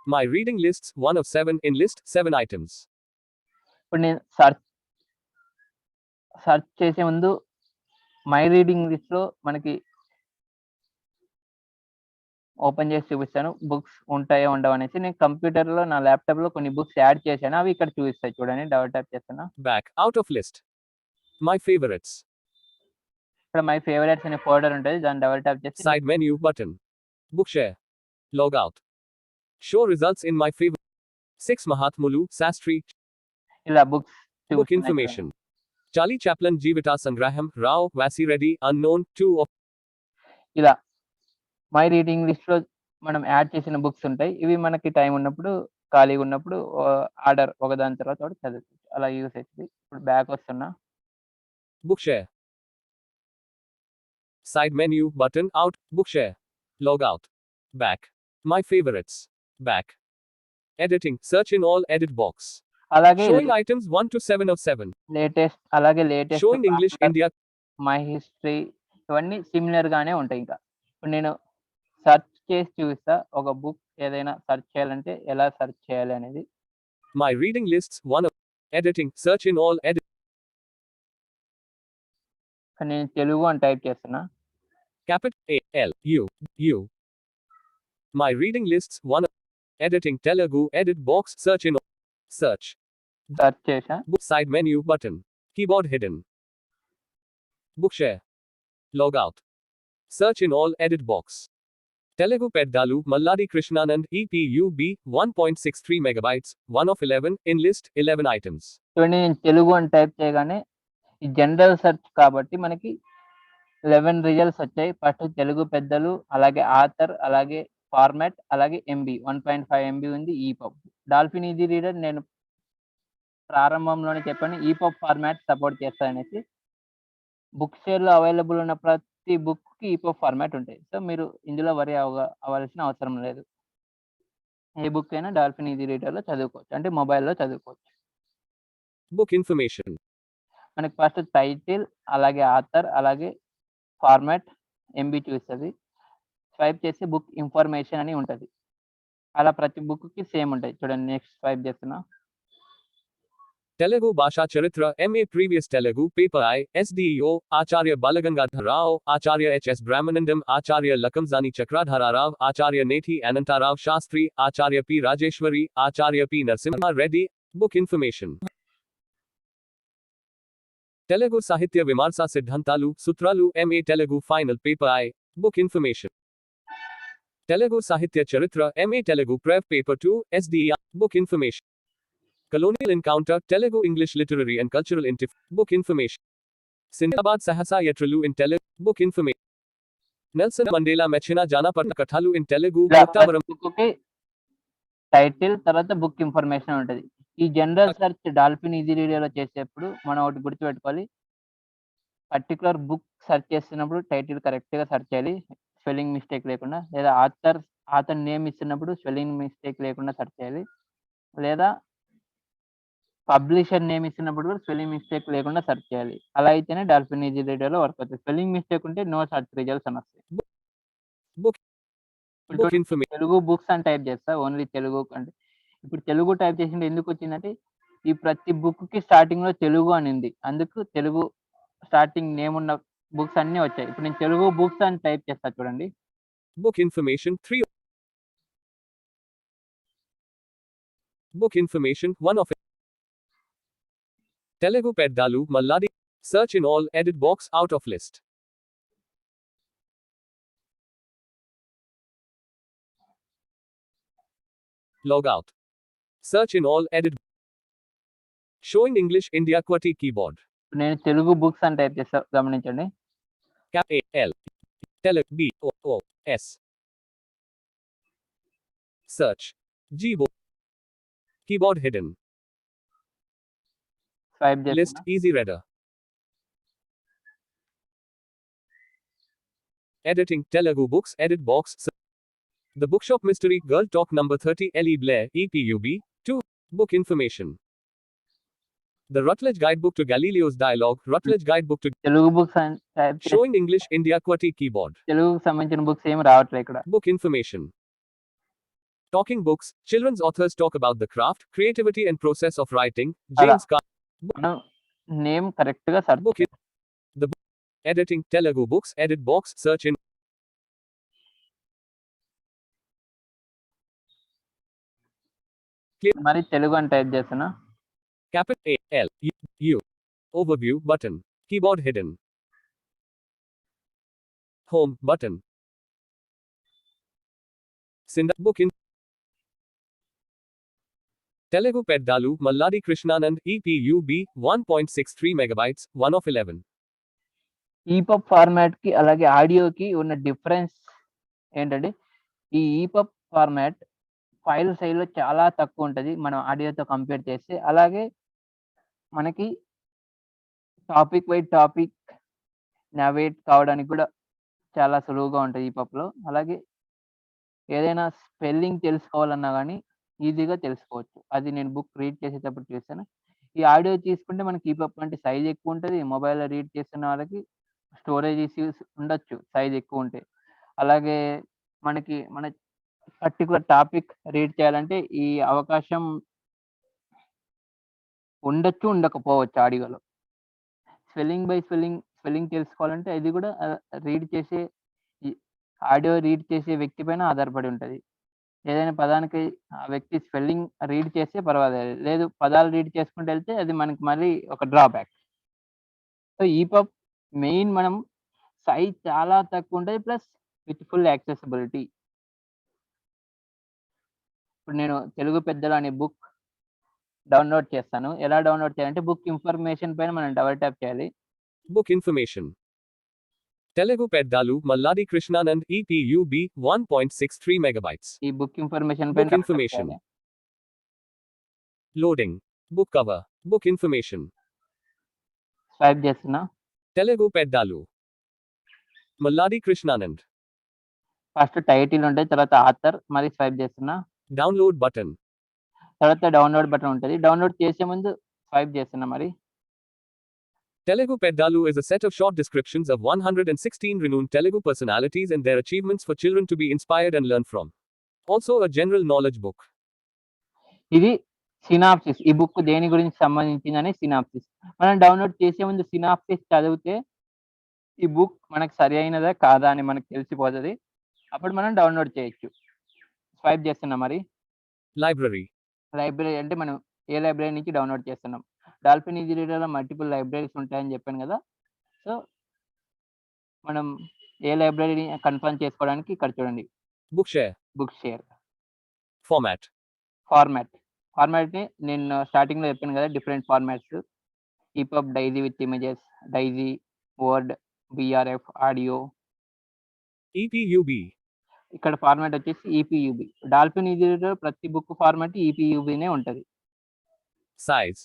B: My reading lists 1 of 7 in list 7 items.
A: ఇప్పుడు నేను search చేసే ముందు మై రీడింగ్ లిస్ట్ లో మనకి ఓపెన్ చేసి చూపిస్తాను బుక్స్ ఉంటాయో ఉండవు అనేసి. నేను కంప్యూటర్ లో నా ల్యాప్టాప్ లో కొన్ని బుక్స్ యాడ్ చేశాను, అవి ఇక్కడ చూపిస్తాయి చూడండి. డబుల్ ట్యాప్ చేస్తున్నా.
B: Back out of list. My favorites.
A: ఇక్కడ మై ఫేవరెట్స్ అనే ఫోల్డర్ ఉంటుంది, దాన్ని డబుల్ ట్యాప్ చేసి
B: Side menu button. Bookshare. Log out. Show results in my favorite. 6 Mahatmulu, Sastry.
A: ఇలా books
B: Book information. Charlie Chaplin, Jeevita Sangraham, Rao, Vasireddy, unknown, 2 of.
A: ఇలా my reading list లో మనం add చేసిన books ఉంటాయి. ఇవి మనకి time ఉన్నప్పుడు, ఖాళీగా ఉన్నప్పుడు ఆర్డర్ ఒకదాని తర్వాత ఒకటి చదువుతుంది. అలా యూస్ అవుతుంది. ఇప్పుడు బ్యాక్ వస్తున్నా.
B: Bookshare. Side menu button out. Bookshare. Log out. Back. My favorites. Back. Editing. Search in all edit box.
A: అలాగే
B: Showing items 1 to 7 of 7.
A: Latest, అలాగే latest
B: Showing English India.
A: My history, ఇవన్నీ similar గానే ఉంటాయి. ఇంకా ఇప్పుడు నేను search చేసి చూపిస్తా, ఒక బుక్ ఏదైనా సెర్చ్ చేయాలంటే ఎలా సెర్చ్ చేయాలి అనేది.
B: My reading lists 1 of. Editing. Search in all edit.
A: నేను తెలుగు అని టైప్ చేస్తున్నా.
B: Capital A L U U. My reading lists 1 of. Editing. Telugu edit box. Search in. Search.
A: Search చేసా.
B: Book side menu button. Keyboard hidden. Bookshare. Log out. Search in all edit box. Telugu Peddalu Malladi Krishnanand EPUB 1.63 megabytes 1 of 11 in list 11 items.
A: చూడండి, నేను తెలుగు అని type చేయగానే ఈ general search కాబట్టి మనకి 11 results వచ్చాయి. First Telugu పెద్దలు, అలాగే ఆథర్, అలాగే ఫార్మాట్, అలాగే ఎంబీ 1.5 ఎంబీ ఉంది. ఈపబ్ డాల్ఫిన్ ఈజీ రీడర్ నేను ప్రారంభంలోనే చెప్పాను, ఈపబ్ ఫార్మాట్ సపోర్ట్ చేస్తారనేసి. బుక్ షేర్ లో అవైలబుల్ ఉన్న ప్రతి బుక్ కి ఈపబ్ ఫార్మాట్ ఉంటాయి. సో మీరు ఇందులో వరి అవ్వాల్సిన అవసరం లేదు. ఏ బుక్ అయినా డాల్ఫిన్ ఈజీ రీడర్ లో చదువుకోవచ్చు, అంటే మొబైల్లో చదువుకోవచ్చు.
B: Book information.
A: మనకి ఫస్ట్ టైటిల్, అలాగే ఆథర్, అలాగే ఫార్మాట్, ఎంబీ చూస్తుంది. స్వైప్ చేసి బుక్ ఇన్ఫర్మేషన్ అని ఉంటుంది. అలా ప్రతి బుక్ కి సేమ్ ఉంటాయి. చూడండి, నెక్స్ట్ స్వైప్ చేస్తున్నా.
B: Telugu Bhasha Charitra MA Previous Telugu Paper I SDEO Acharya Balagangadhar Rao Acharya HS Brahmanandam Acharya Lakamzani Chakradhara Rao Acharya Nethi Ananta Rao Shastri Acharya P Rajeshwari Acharya P Narsimha Reddy. Book information. Telugu Sahitya Vimarsa Siddhantalu Sutralu MA Telugu Final Paper I. Book information. Telugu Sahitya Charitra MA Telugu Prev Paper 2 SDEI. Book information. Colonial Encounter Telugu English Literary and Cultural Book information. Sindabad Sahasa Yatralu in Telugu. Book information. Nelson Mandela Mechina Janapatta Kathalu in Telugu. Muktavaram.
A: Book కి title తర్వాత book information ఉంటుంది. ఈ general search dolphin easy reader లో చేసేప్పుడు మనం ఒకటి గుర్తుపెట్టుకోవాలి, particular book search చేస్తున్నప్పుడు టైటిల్ కరెక్ట్ గా సెర్చ్ చేయాలి, స్పెల్లింగ్ మిస్టేక్ లేకుండా. లేదా ఆథర్ నేమ్ ఇస్తున్నప్పుడు స్పెల్లింగ్ మిస్టేక్ లేకుండా సెర్చ్ చేయాలి. లేదా పబ్లిషర్ నేమ్ ఇస్తున్నప్పుడు కూడా స్పెల్లింగ్ మిస్టేక్ లేకుండా సెర్చ్ చేయాలి. అలా అయితేనే డాల్ఫిన్ ఈజీ రీడర్ లో వర్క్ అవుతుంది. స్పెల్లింగ్ మిస్టేక్ ఉంటే నో సెర్చ్ రిజల్ట్స్ అని వస్తాయి.
B: Book information.
A: తెలుగు బుక్స్ అని టైప్ చేస్తా, ఓన్లీ తెలుగు అంటే. ఇప్పుడు తెలుగు టైప్ చేసింది ఎందుకు వచ్చిందంటే, ఈ ప్రతి బుక్ కి స్టార్టింగ్ లో తెలుగు అని ఉంది, అందుకు తెలుగు స్టార్టింగ్ నేమ్ ఉన్న బుక్స్ అన్ని వచ్చాయి. ఇప్పుడు నేను తెలుగు బుక్స్ అని టైప్ చేస్తా చూడండి.
B: Book information 3. Book information 1 of. Telugu Peddalu Malladi. Search in all edit box out of list. Log out. Search in all edit. Showing English India QWERTY keyboard.
A: నేను Telugu books అని type చేస్తా, గమనించండి.
B: Cap A L. Telugu B O O S. Search. G book. Keyboard hidden.
A: Swipe
B: List
A: చేస్తా.
B: easy reader. Editing Telugu Books Edit Box. The Bookshop Mystery Girl Talk number 30 Ellie Blair EPUB 2 Book Information. The Rutledge Guidebook to Galileo's Dialogue Rutledge Guidebook to
A: Telugu books అని type చేసి
B: Showing English India QWERTY Keyboard.
A: తెలుగుకు సంబంధించిన books ఏమి రావట్లేదు ఇక్కడ.
B: Book Information. Talking Books. Children's authors talk about the craft, creativity and process of writing. James Carr.
A: మనం name correct గా search
B: Book Editing Telugu Books Edit Box Search in
A: మరి తెలుగు అని type చేస్తున్నా.
B: Capital A L U U Overview button. Keyboard hidden. Home button. Book in Telugu Peddalu Malladi Krishnanand EPUB 1.63 megabytes 1 of 11.
A: ఈపబ్ format కి అలాగే ఆడియోకి ఉన్న difference ఏంటంటే ఈ ఈపబ్ format file size లో చాలా తక్కువ ఉంటుంది మనం ఆడియోతో కంపేర్ చేస్తే. అలాగే మనకి టాపిక్ బై టాపిక్ నావిగేట్ కావడానికి కూడా చాలా సులువుగా ఉంటుంది ఈపబ్ లో. అలాగే ఏదైనా స్పెల్లింగ్ తెలుసుకోవాలన్నా కానీ ఈజీగా తెలుసుకోవచ్చు. అది నేను బుక్ రీడ్ చేసేటప్పుడు చూస్తాను. ఈ ఆడియో తీసుకుంటే మనకి ఈపబ్ అంటే సైజ్ ఎక్కువ ఉంటుంది. మొబైల్లో రీడ్ చేస్తున్న వాళ్ళకి స్టోరేజ్ ఇష్యూస్ ఉండొచ్చు సైజ్ ఎక్కువ ఉంటే. అలాగే మనకి మన పర్టికులర్ టాపిక్ రీడ్ చేయాలంటే ఈ అవకాశం ఉండొచ్చు, ఉండకపోవచ్చు ఆడియోలో. స్పెల్లింగ్ బై స్పెల్లింగ్ తెలుసుకోవాలంటే ఇది కూడా రీడ్ చేసే ఆడియో రీడ్ చేసే వ్యక్తి పైన ఆధారపడి ఉంటుంది. ఏదైనా పదానికి ఆ వ్యక్తి స్పెల్లింగ్ రీడ్ చేస్తే పర్వాలేదు, లేదు పదాలు రీడ్ చేసుకుంటూ వెళ్తే అది మనకి మళ్ళీ ఒక డ్రాబ్యాక్. సో ఈపబ్ మెయిన్ మనం సైజ్ చాలా తక్కువ ఉంటుంది, ప్లస్ విత్ ఫుల్ యాక్సెసిబిలిటీ. ఇప్పుడు నేను తెలుగు పెద్దలు అనే బుక్ డౌన్లోడ్ చేస్తాను. ఎలా డౌన్లోడ్ చేయాలంటే బుక్ ఇన్ఫర్మేషన్ పైన మనం డబుల్ ట్యాప్ చేయాలి.
B: Book Information. Telugu Peddalu Malladi Krishnanand EPUB 1.63 megabytes.
A: ఈ బుక్ ఇన్ఫర్మేషన్ పైన
B: Book
A: double tap
B: information.
A: చేయాలి.
B: Loading. Book cover. Book information.
A: Swipe చేస్తున్నా.
B: Telugu Peddalu Malladi Krishnanand.
A: First title ఉంటుంది, తర్వాత ఆథర్, మరి స్వైప్ చేస్తున్నా.
B: Download button.
A: తర్వాత డౌన్లోడ్ బటన్ ఉంటుంది. డౌన్లోడ్ చేసే ముందు స్వైప్ చేస్తున్నా. మరి
B: Telugu Peddalu is a set of short descriptions of 116 renowned Telugu personalities and their achievements for children to be inspired and learn from. Also a general knowledge book.
A: ఇది synopsis. ఈ book దేని గురించి సంబంధించిందని synopsis. మనం download చేసే ముందు synopsis చదివితే ఈ book మనకు సరి అయినదా కాదా అని మనకు తెలిసిపోతుంది. అప్పుడు మనం డౌన్లోడ్ చేయొచ్చు. స్వైప్ చేస్తున్నాం. మరి
B: Library.
A: లైబ్రరీ అంటే మనం ఏ లైబ్రరీ నుంచి డౌన్లోడ్ చేస్తున్నాం. డాల్ఫిన్ ఈజీ రీడర్లో మల్టిపుల్ లైబ్రరీస్ ఉంటాయని చెప్పాను కదా. సో మనం ఏ లైబ్రరీని కన్ఫర్మ్ చేసుకోవడానికి ఇక్కడ చూడండి,
B: Bookshare.
A: Bookshare.
B: Format.
A: ఫార్మాట్ని నేను స్టార్టింగ్లో చెప్పాను కదా, different formats. EPUB, DAISY with images, DAISY, Word, BRF, audio.
B: EPUB.
A: ఇక్కడ ఫార్మాట్ వచ్చేసి ఈపీయూబీ. డాల్ఫిన్ ఈజీ రీడర్ ప్రతి బుక్ ఫార్మాట్ ఈపీయూబీనే ఉంటుంది.
B: Size.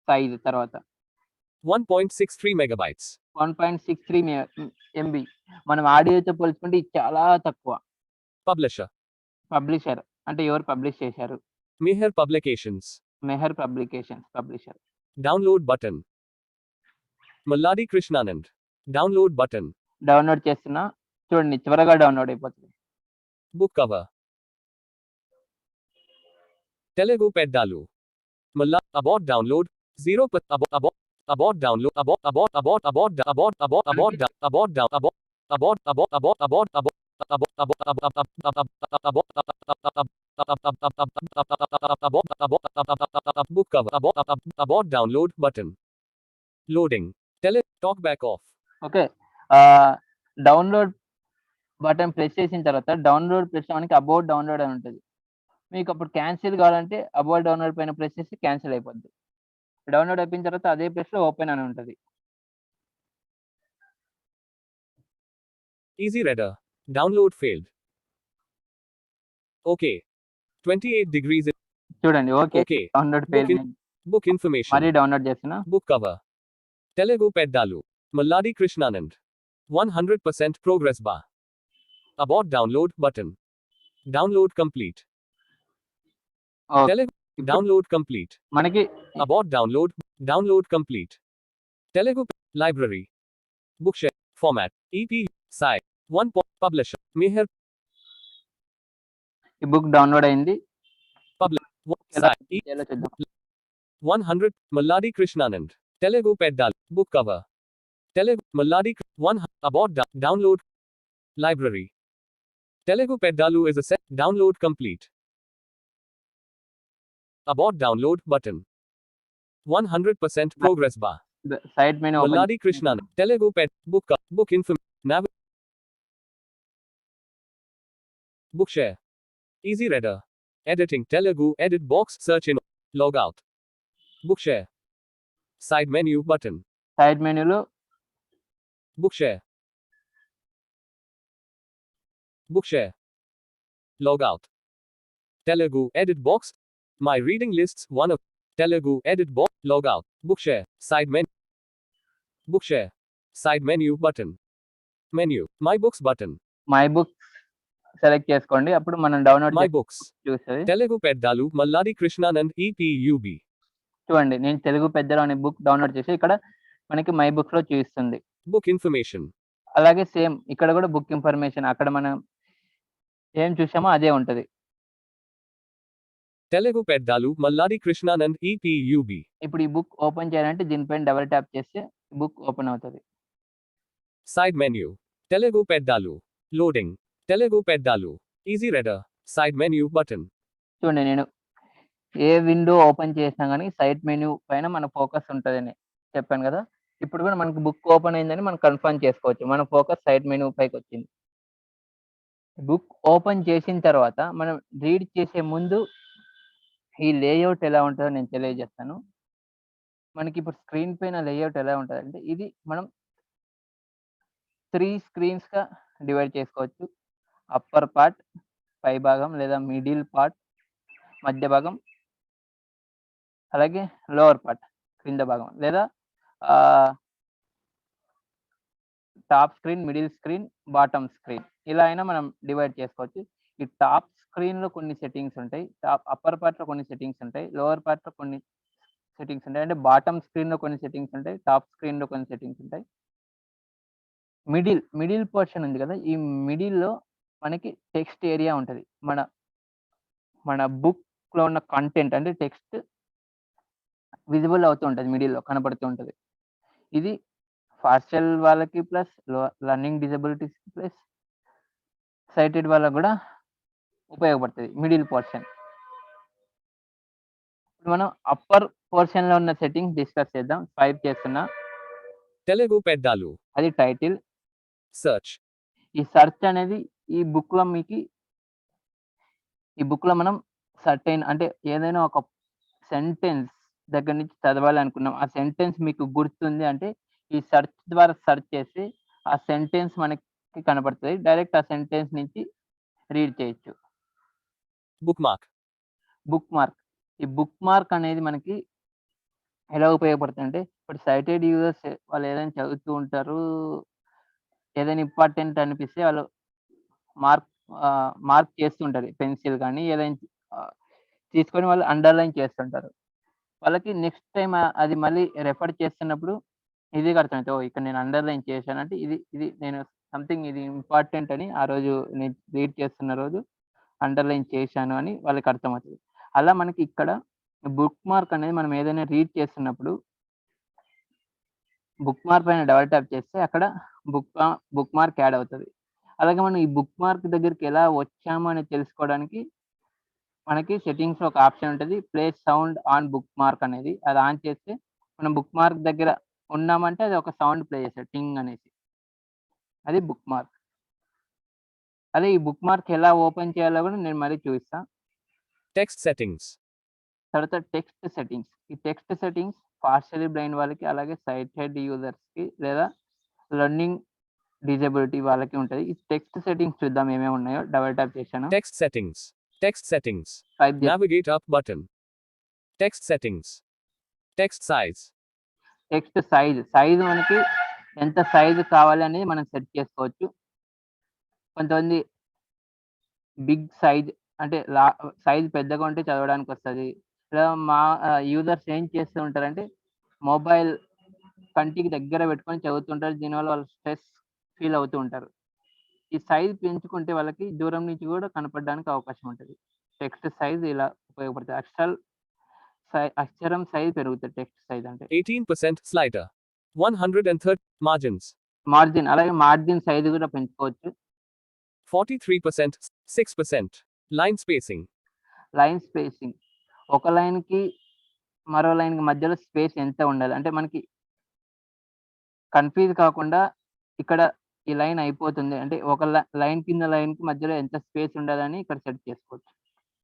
A: సైజ్ తర్వాత
B: 1.63 megabytes.
A: 1.63 ఎంబీ. మనం ఆడియోతో పోల్చుకుంటే ఇది చాలా తక్కువ.
B: Publisher.
A: పబ్లిషర్ అంటే ఎవరు పబ్లిష్ చేశారు?
B: Meher Publications.
A: Meher publications publisher.
B: Download button. Malladi Krishnanand. Download button.
A: Download చేస్తున్నా. చూడండి త్వరగా డౌన్లోడ్ అయిపోతుంది.
B: Book cover. Telugu Peddalu abort download 0 abort download abort book cover abort download button. Loading. Talk back off.
A: Okay. Download button press చేసిన తర్వాత download press చేయడానికి about download అని ఉంటుంది. మీకు అప్పుడు క్యాన్సిల్ కావాలంటే అబౌట్ డౌన్లోడ్ పైన ప్రెస్ చేసి క్యాన్సిల్ అయిపోద్ది. డౌన్లోడ్ అయిపోయిన తర్వాత అదే ప్లేస్లో ఓపెన్ అని ఉంటుంది.
B: Easy Reader. Download failed. Okay. 28 degrees.
A: చూడంండి. Okay.
B: Okay.
A: Download fail.
B: Book information.
A: మరీ డౌన్లోడ్ చేస్తున్నా.
B: Book cover. Telugu Peddalu Malladi Krishnanand. 100% progress bar. Abort download button. Download complete.
A: Okay.
B: Telugu.
A: ఇప్పుడు
B: Download complete.
A: మనకి
B: Abort download. Download complete. Telugu library. Bookshare. Format. EP. Site. 1. Publisher. Meher.
A: ఈ book download అయింది.
B: Publish.
A: ఎలా
B: Site.
A: Open చేయాలో చూద్దాం.
B: 100. Malladi Krishnanand. Telugu Peddal. Book cover. Telugu Malladi 1. Abort download. Library. Telugu Peddalu is a set. Download complete. Abort download button. 100% progress bar.
A: Side menu open
B: Malladi Krishnanand. Telugu book info. Bookshare. Easy reader. Editing Telugu edit box search in log out. Bookshare. Side menu button.
A: Side మెనూలో
B: Bookshare. Bookshare. Log out. Telugu edit box. My reading lists 1 of Telugu edit box. Log out. Bookshare. Side menu. Bookshare. Side menu button. Menu. My books button.
A: My books select చేసుకోండి. అప్పుడు మనం download
B: My books.
A: చూస్తుంది.
B: Telugu Peddalu Malladi Krishnanand EPUB.
A: చూడండి, నేను తెలుగు పెద్దలు అనే book download చేసి ఇక్కడ మనకి మై బుక్స్ లో చూపిస్తుంది.
B: Book information.
A: అలాగే సేమ్ ఇక్కడ కూడా బుక్ ఇన్ఫర్మేషన్, అక్కడ మనం ఏం చూసామో అదే ఉంటది.
B: Telugu Peddalu Malladi Krishnanand EPUB.
A: ఇప్పుడు ఈ బుక్ ఓపెన్ చేయాలంటే దీనిపైన డబుల్ ట్యాప్ చేస్తే బుక్ ఓపెన్ అవుతుంది.
B: Side menu. Telugu Peddalu. Loading. Telugu Peddalu. Easy reader. Side menu button.
A: చూడండి, నేను ఏ విండో ఓపెన్ చేసినా కానీ సైట్ మెనూ పైన మన ఫోకస్ ఉంటుందని చెప్పాను కదా. ఇప్పుడు కూడా మనకు బుక్ ఓపెన్ అయిందని మనం కన్ఫర్మ్ చేసుకోవచ్చు. మన ఫోకస్ సైట్ మెనూ పైకి వచ్చింది. బుక్ ఓపెన్ చేసిన తర్వాత మనం రీడ్ చేసే ముందు ఈ లేఅవుట్ ఎలా ఉంటుందో నేను తెలియజేస్తాను. మనకి ఇప్పుడు స్క్రీన్ పైన లేఅవుట్ ఎలా ఉంటుంది అంటే, ఇది మనం 3 స్క్రీన్స్ గా డివైడ్ చేసుకోవచ్చు. అప్పర్ పార్ట్ పై భాగం, లేదా మిడిల్ పార్ట్ మధ్య భాగం, అలాగే లోవర్ పార్ట్ క్రింద భాగం, లేదా top screen, middle screen, bottom screen, ఇలా అయినా మనం డివైడ్ చేసుకోవచ్చు. ఈ టాప్ స్క్రీన్ లో కొన్ని సెట్టింగ్స్ ఉంటాయి, అప్పర్ పార్ట్ లో కొన్ని సెట్టింగ్స్ ఉంటాయి, లోవర్ పార్ట్ లో కొన్ని సెట్టింగ్స్ ఉంటాయి. అంటే బాటమ్ స్క్రీన్ లో కొన్ని సెట్టింగ్స్ ఉంటాయి, టాప్ స్క్రీన్ లో కొన్ని సెట్టింగ్స్ ఉంటాయి. మిడిల్ పోర్షన్ ఉంది కదా, ఈ మిడిల్ లో మనకి టెక్స్ట్ ఏరియా ఉంటది. మన బుక్ లో ఉన్న కంటెంట్ అంటే టెక్స్ట్ విజిబుల్ అవుతూ ఉంటది, మిడిల్ లో కనబడుతూ ఉంటది. ఇది పార్షియల్ వాళ్ళకి plus learning disabilities plus sighted వాళ్ళకి కూడా ఉపయోగపడుతుంది మిడిల్ పోర్షన్. ఇప్పుడు మనం అప్పర్ పోర్షన్ లో ఉన్న సెట్టింగ్స్ డిస్కస్ చేద్దాం. టైప్ చేస్తున్నా,
B: Telugu Peddalu.
A: అది టైటిల్.
B: Search.
A: ఈ సెర్చ్ అనేది ఈ బుక్ లో మనం సర్టైన్ అంటే ఏదైనా ఒక సెంటెన్స్ దగ్గర నుంచి చదవాలి అనుకున్నాం, ఆ సెంటెన్స్ మీకు గుర్తుంది అంటే ఈ సెర్చ్ ద్వారా సెర్చ్ చేసి ఆ సెంటెన్స్ మనకి కనబడుతుంది. డైరెక్ట్ ఆ సెంటెన్స్ నుంచి రీడ్ చేయొచ్చు.
B: Bookmark.
A: Book mark. ఈ బుక్ మార్క్ అనేది మనకి ఎలా ఉపయోగపడుతుంది అంటే, ఇప్పుడు సైటెడ్ యూజర్స్ వాళ్ళు ఏదైనా చదువుతూ ఉంటారు, ఏదైనా ఇంపార్టెంట్ అనిపిస్తే వాళ్ళు మార్క్ చేస్తుంటారు, పెన్సిల్ కానీ ఏదైనా తీసుకొని వాళ్ళు అండర్లైన్ చేస్తుంటారు. వాళ్ళకి నెక్స్ట్ టైం అది మళ్ళీ రెఫర్ చేస్తున్నప్పుడు ఈజీగా అర్థమవుతుంది. ఓ ఇక్కడ నేను అండర్లైన్ చేశానంటే ఇది నేను సంథింగ్ ఇది ఇంపార్టెంట్ అని ఆ రోజు నేను రీడ్ చేస్తున్న రోజు అండర్లైన్ చేశాను అని వాళ్ళకి అర్థమవుతుంది. అలా మనకి ఇక్కడ బుక్ మార్క్ అనేది మనం ఏదైనా రీడ్ చేస్తున్నప్పుడు బుక్ మార్క్ పైన డబల్ ట్యాప్ చేస్తే అక్కడ బుక్ మార్క్ యాడ్ అవుతుంది. అలాగే మనం ఈ బుక్ మార్క్ దగ్గరికి ఎలా వచ్చాము అని తెలుసుకోవడానికి మనకి సెట్టింగ్స్ లో ఒక ఆప్షన్ ఉంటుంది, place sound on book mark అనేది. అది ఆన్ చేస్తే మనం బుక్ మార్క్ దగ్గర ఉన్నామంటే అది ఒక సౌండ్ ప్లే చేస్తుంది, టింగ్ అనేసి. అది బుక్ మార్క్. అదే ఈ బుక్ మార్క్ ఎలా ఓపెన్ చేయాలో కూడా నేను మళ్ళీ చూపిస్తాను.
B: Text settings.
A: తర్వాత టెక్స్ట్ సెట్టింగ్స్. ఈ టెక్స్ట్ సెట్టింగ్స్ పార్షియలీ బ్లైండ్ వాళ్ళకి, అలాగే సైటెడ్ యూజర్స్ కి, లేదా లెర్నింగ్ డిజబిలిటీ వాళ్ళకి ఉంటుంది. ఈ టెక్స్ట్ సెట్టింగ్స్ చూద్దాం ఏమేమి ఉన్నాయో. డబల్ ట్యాప్ చేశాను.
B: Text settings. Text settings.
A: Type చేసి
B: Navigate up button. Text settings. Text size.
A: Text size మనకి ఎంత సైజు కావాలి అనేది మనం సెట్ చేసుకోవచ్చు. కొంతమంది బిగ్ సైజ్ అంటే సైజ్ పెద్దగా ఉంటే చదవడానికి వస్తది. ఇలా యూజర్స్ ఏం చేస్తూ ఉంటారంటే మొబైల్ కంటికి దగ్గర పెట్టుకొని చదువుతుంటారు. దీనివల్ల వాళ్ళు స్ట్రెస్ ఫీల్ అవుతూ ఉంటారు. ఈ సైజ్ పెంచుకుంటే వాళ్ళకి దూరం నుంచి కూడా కనపడడానికి అవకాశం ఉంటది. టెక్స్ట్ సైజ్ ఇలా ఉపయోగపడుతది. అక్షరం సైజ్ పెరుగుతది టెక్స్ట్ సైజ్ అంటే.
B: 18% slider. 130 margins.
A: మార్జిన్ అలాగే మార్జిన్ సైజ్ కూడా పెంచుకోవచ్చు.
B: 43%, 6%. Line spacing.
A: లైన్ స్పేసింగ్ ఒక లైన్‌కి మరో లైన్‌కి మధ్యలో స్పేస్ ఎంత ఉండాలి? అంటే మనకి కన్‌ఫ్యూజ్ కాకుండా ఇక్కడ ఈ లైన్ అయిపోతుంది. అంటే ఒక లైన్ కింద లైన్‌కి మధ్యలో ఎంత స్పేస్ ఉండాలని ఇక్కడ సెట్ చేసుకోవచ్చు.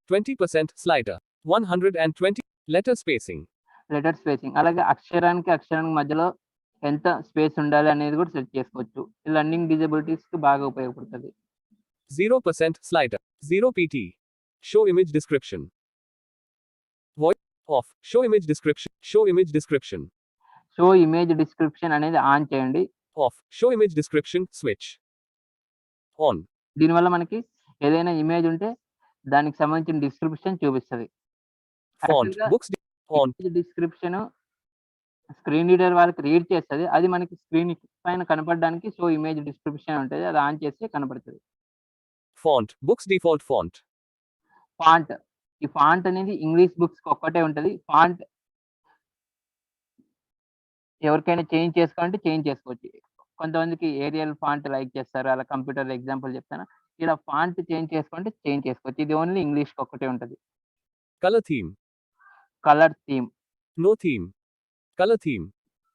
B: 20% slider. 120 letter spacing.
A: Letter spacing అలాగే అక్షరానికి అక్షరానికి మధ్యలో ఎంత స్పేస్ ఉండాలి అనేది కూడా సెట్ చేసుకోవచ్చు. ఈ లర్నింగ్ డిజబిలిటీస్‌కి బాగా ఉపయోగపడుతది.
B: 0% slider. 0 pt. Show image description. Voice off. Show image description. Show image description.
A: Show image description అనేది ఆన్ చేయండి.
B: Off. Show image description switch. On.
A: దీనివల్ల మనకి ఏదైనా ఇమేజ్ ఉంటే దానికి సంబంధించిన డిస్క్రిప్షన్ చూపిస్తది.
B: Font.
A: యాక్చువల్‌గా
B: Books. On.
A: Image description screen reader వాళ్ళకి రీడ్ చేస్తది. అది మనకి స్క్రీన్ పైన కనపడడానికి షో ఇమేజ్ డిస్క్రిప్షన్ ఉంటది. అది ఆన్ చేస్తే కనపడుతది.
B: Font. Books default font.
A: Font. ఈ ఫాంట్ అనేది ఇంగ్లీష్ బుక్స్‌కి ఒక్కటే ఉంటది. ఫాంట్ ఎవరికైనా చేంజ్ చేసుకోవాలంటే చేంజ్ చేసుకోవచ్చు. కొంతమందికి ఏరియల్ ఫాంట్ లైక్ చేస్తారు. అలా కంప్యూటర్‌లో ఎగ్జాంపుల్ చెప్తాను. ఇలా ఫాంట్ చేంజ్ చేసుకోవాలంటే చేంజ్ చేసుకోవచ్చు. ఇది ఓన్లీ ఇంగ్లీష్‌కి ఒక్కటే ఉంటది.
B: Color theme.
A: Colour theme.
B: No theme. Color theme.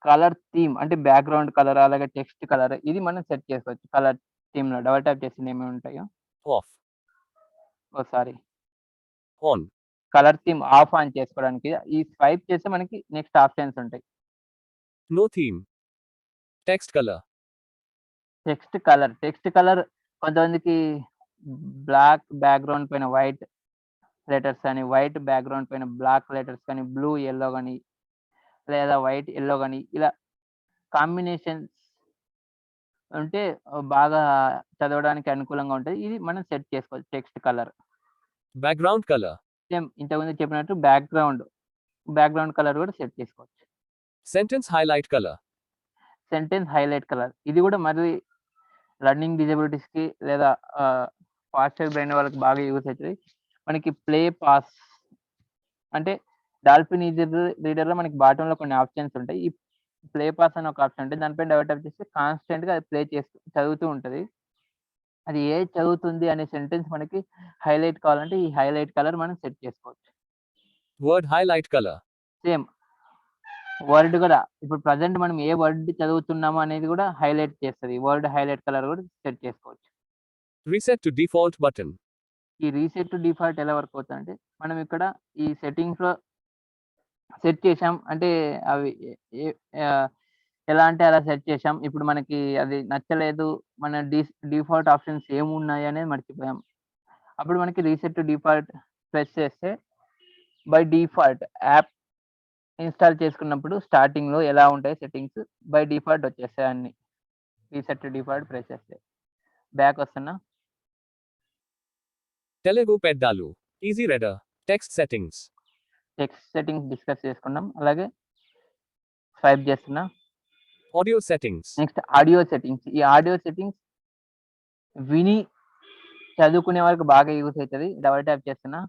A: Colour theme అంటే బ్యాక్‌గ్రౌండ్ కలర్ అలాగే టెక్స్ట్ కలర్ ఇది మనం సెట్ చేసుకోవచ్చు. కలర్ థీమ్‌లో డబుల్ ట్యాప్ చేస్తే ఏమేమి ఉంటాయో.
B: Off.
A: Sorry.
B: On.
A: Colour theme of on చేసుకోవడానికి ఈ స్వైప్ చేస్తే మనకి నెక్స్ట్ ఆప్షన్స్ ఉంటాయి.
B: No theme. Text color.
A: Text colour కొంతమందికి బ్లాక్ బ్యాక్‌గ్రౌండ్ పైన వైట్ లెటర్స్ అని, వైట్ బ్యాక్‌గ్రౌండ్ పైన బ్లాక్ లెటర్స్ కానీ, బ్లూ, యెల్లో గాని లేదా వైట్, యెల్లో గాని ఇలా కాంబినేషన్స్ ఉంటే బాగా చదవడానికి అనుకూలంగా ఉంటది. ఇది మనం సెట్ చేసుకోవచ్చు text colour.
B: Background color.
A: Same ఇంతకుముందు చెప్పినట్టు బ్యాక్‌గ్రౌండ్ కలర్ కూడా సెట్ చేసుకోవచ్చు.
B: Sentence highlight color.
A: Sentence highlight colour ఇది కూడా మరి లర్నింగ్ డిజబిలిటీస్‌కి లేదా ఫాస్టర్ బ్రెయిన్ వాళ్ళకి బాగా యూజ్ అవుతది. మనకి ప్లే పాస్ అంటే డాల్ఫిన్ ఈజీ రీడర్‌లో మనకి బాటమ్‌లో కొన్ని ఆప్షన్స్ ఉంటాయి. ఈ ప్లే పాస్ అని ఒక ఆప్షన్ ఉంటది. దానిపైన డబుల్ ట్యాప్ చేస్తే కాన్స్టెంట్‌గా అది ప్లే చేస్తూ చదువుతూ ఉంటది. అది ఏది చదువుతుంది అనే సెంటెన్స్ మనకి హైలైట్ కావాలంటే ఈ హైలైట్ కలర్ మనం సెట్ చేసుకోవచ్చు.
B: Word highlight color.
A: Same word కూడా ఇప్పుడు ప్రెజెంట్ మనం ఏ వర్డ్ చదువుతున్నామో అనేది కూడా హైలైట్ చేస్తది. వర్డ్ హైలైట్ కలర్ కూడా సెట్ చేసుకోవచ్చు.
B: Reset to default button.
A: ఈ రీసెట్ టు డిఫాల్ట్ ఎలా వర్క్ అవుతదంటే మనం ఇక్కడ ఈ సెట్టింగ్స్‌లో సెట్ చేశాం. అంటే అవి ఎ ఎలా అంటే అలా సెట్ చేశాం. ఇప్పుడు మనకి అది నచ్చలేదు. మన డిఫాల్ట్ ఆప్షన్స్ ఏమున్నాయి అనేది మర్చిపోయాం. అప్పుడు మనకి రీసెట్ టు డిఫాల్ట్ ప్రెస్ చేస్తే బై డిఫాల్ట్ యాప్ ఇన్‌స్టాల్ చేసుకున్నప్పుడు స్టార్టింగ్‌లో ఎలా ఉంటాయి సెట్టింగ్స్ బై డిఫాల్ట్ వచ్చేస్తాయి అన్నీ. రీసెట్ టు డిఫాల్ట్ ప్రెస్ చేస్తే. బ్యాక్ వస్తున్నా.
B: Telugu Peddalu. Easy reader. Text settings.
A: Text settings discuss చేసుకున్నాం. అలాగే స్వైప్ చేస్తున్నా.
B: Audio settings.
A: Next audio settings. ఈ ఆడియో సెట్టింగ్స్ విని చదువుకునే వాళ్ళకి బాగా యూజ్ అవుతది. డబుల్ ట్యాప్ చేస్తున్నా.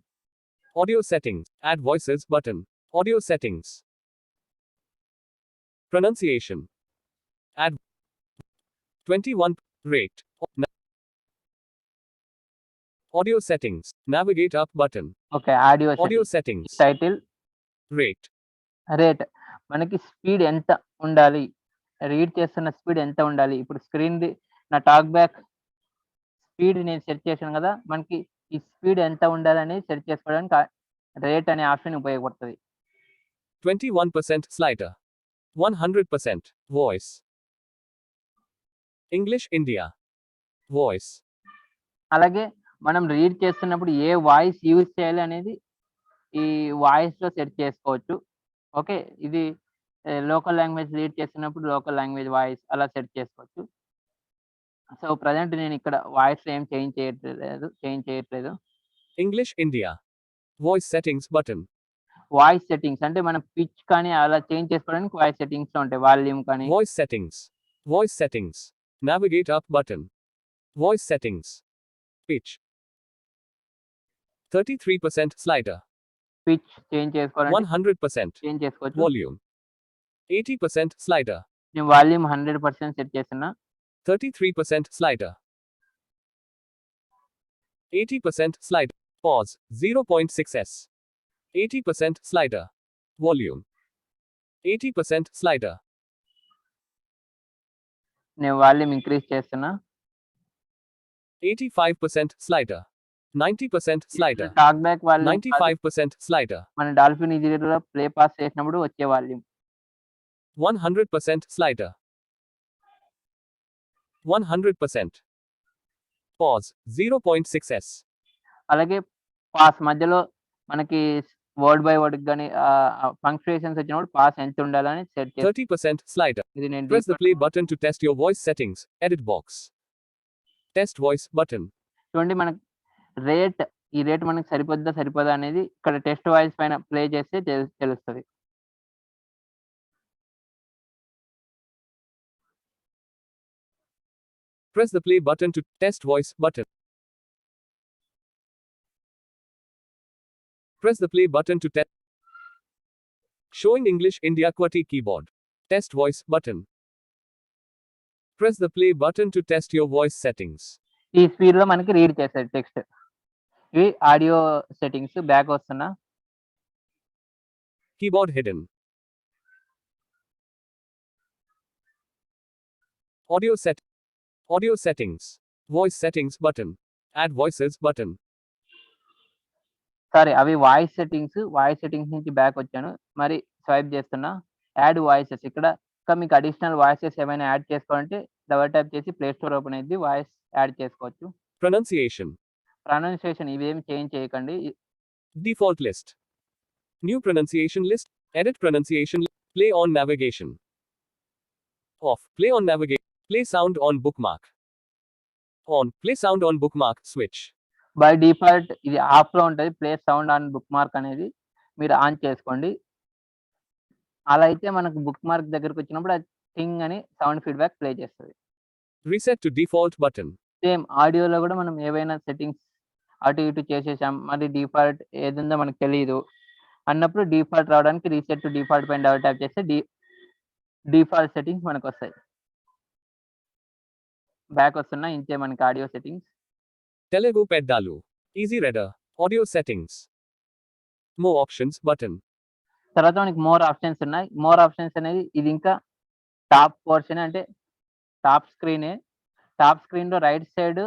B: Audio settings. Add voices button. Audio settings. Pronunciation. Add 21 rate. Audio settings. Navigate up button.
A: Okay. Audio
B: Audio
A: settings.
B: settings.
A: Title,
B: Rate.
A: Rate మనకి speed ఎంత ఉండాలి? రీడ్ చేస్తున్న స్పీడ్ ఎంత ఉండాలి? ఇప్పుడు స్క్రీన్‌ది నా టాక్ బ్యాక్ స్పీడ్ నేను సెట్ చేశాను కదా! మనకి ఈ స్పీడ్ ఎంత ఉండాలనేది సెట్ చేసుకోవడానికి రేట్ అనే option ఉపయోగపడుతది.
B: 21% slider. 100% voice. English India. Voice.
A: అలాగే మనం రీడ్ చేస్తున్నప్పుడు ఏ వాయిస్ యూజ్ చేయాలి అనేది ఈ వాయిస్‌లో సెట్ చేసుకోవచ్చు. ఓకే. ఇది లోకల్ లాంగ్వేజ్ రీడ్ చేస్తున్నప్పుడు లోకల్ లాంగ్వేజ్ వాయిస్ అలా సెట్ చేసుకోవచ్చు. సో ప్రజెంట్ నేను ఇక్కడ వాయిస్ ఏం చేంజ్ చేయట్లేదు.
B: English India. Voice settings button.
A: Voice settings అంటే మనం పిచ్ కానీ అలా చేంజ్ చేసుకోవడానికి వాయిస్ సెట్టింగ్స్‌లో ఉంటాయి. వాల్యూమ్ కానీ
B: Voice settings. Voice settings. Navigate up button. Voice settings. Pitch. 33% slider.
A: Pitch change చేసుకోవాలంటే
B: 100%.
A: చేంజ్ చేసుకోవచ్చు.
B: Volume. 80% slider.
A: నేను వాల్యూమ్ 100% సెట్ చేస్తున్నా.
B: 33% slider. 80% slider. Pause. 0.6s. 80% slider. Volume. 80% slider.
A: నేను వాల్యూమ్ ఇంక్రీజ్ చేస్తున్నా.
B: 85% slider. 90% slider.
A: Talk back volume
B: 95% slider.
A: మన dolphin easy రీడర్‌లో play pass చేసినప్పుడు వచ్చే volume.
B: 100% slider. 100%. Pause. 0.6s.
A: అలాగే పాస్ మధ్యలో మనకి వర్డ్ బై వర్డ్ గాని పంక్చుయేషన్స్ వచ్చినప్పుడు పాస్ ఎంత ఉండాలని సెట్ చేస్తాను.
B: 30% slider.
A: ఇది నేను
B: Press the
A: default
B: play button to test your voice settings. Edit box. Test voice button.
A: చూడండి మనకి ఈ రేట్ మనకి సరిపోదా అనేది ఇక్కడ టెస్ట్ వాయిస్ పైన ప్లే చేస్తే తెలుస్తది.
B: Press the play button to test voice button. Press the play button to test. Showing English India QWERTY keyboard. Test voice button. Press the play button to test your voice settings.
A: ఈ speed లో మనకి read చేస్తది text. ఇవి audio settings. Back వస్తున్నా.
B: Keyboard hidden. Audio settings. Voice settings button. Add voices button.
A: Sorry అవి voice settings నుంచి back వచ్చాను. మరి స్వైప్ చేస్తున్నా. యాడ్ వాయిసెస్ ఇక్కడ ఇంకా మీకు అడిషనల్ వాయిసెస్ ఏమైనా యాడ్ చేసుకోవాలంటే డబుల్ ట్యాప్ చేసి ప్లే స్టోర్ ఓపెన్ అయ్యిద్ది. వాయిస్ యాడ్ చేసుకోవచ్చు.
B: Pronunciation.
A: ప్రొనౌన్సియేషన్ ఇవేమి చేంజ్ చేయకండి.
B: Default list. New pronunciation list. Edit pronunciation. Play on navigation. Off. Play on navigation. Play sound on bookmark. On. Play sound on bookmark. Switch.
A: By default ఇది of లో ఉంటది. Play sound on book mark అనేది మీరు on చేసుకోండి. అలా అయితే మనకు book mark దగ్గరకు వచ్చినప్పుడు అది టింగ్ అని సౌండ్ ఫీడ్‌బ్యాక్ ప్లే చేస్తది.
B: Reset to default button.
A: Same ఆడియోలో కూడా మనం ఏవైనా సెట్టింగ్స్ అటు ఇటు చేసేసాం. మరి డిఫాల్ట్ ఏదుందో మనకు తెలీదు అన్నప్పుడు డిఫాల్ట్ రావడానికి రీసెట్ టు డిఫాల్ట్ పైన డబుల్ ట్యాప్ చేస్తే డిఫాల్ట్ సెట్టింగ్స్ మనకొస్తాయి. బ్యాక్ వస్తున్నా. ఇంతే మనకి audio settings.
B: Telugu Peddalu. Easy Reader. Audio settings. More options button.
A: తర్వాత మనకి మోర్ ఆప్షన్స్ ఉన్నాయి. మోర్ ఆప్షన్స్ అనేది ఇది ఇంకా టాప్ పోర్షన్ అంటే టాప్ స్క్రీనే. టాప్ స్క్రీన్‌లో రైట్ సైడ్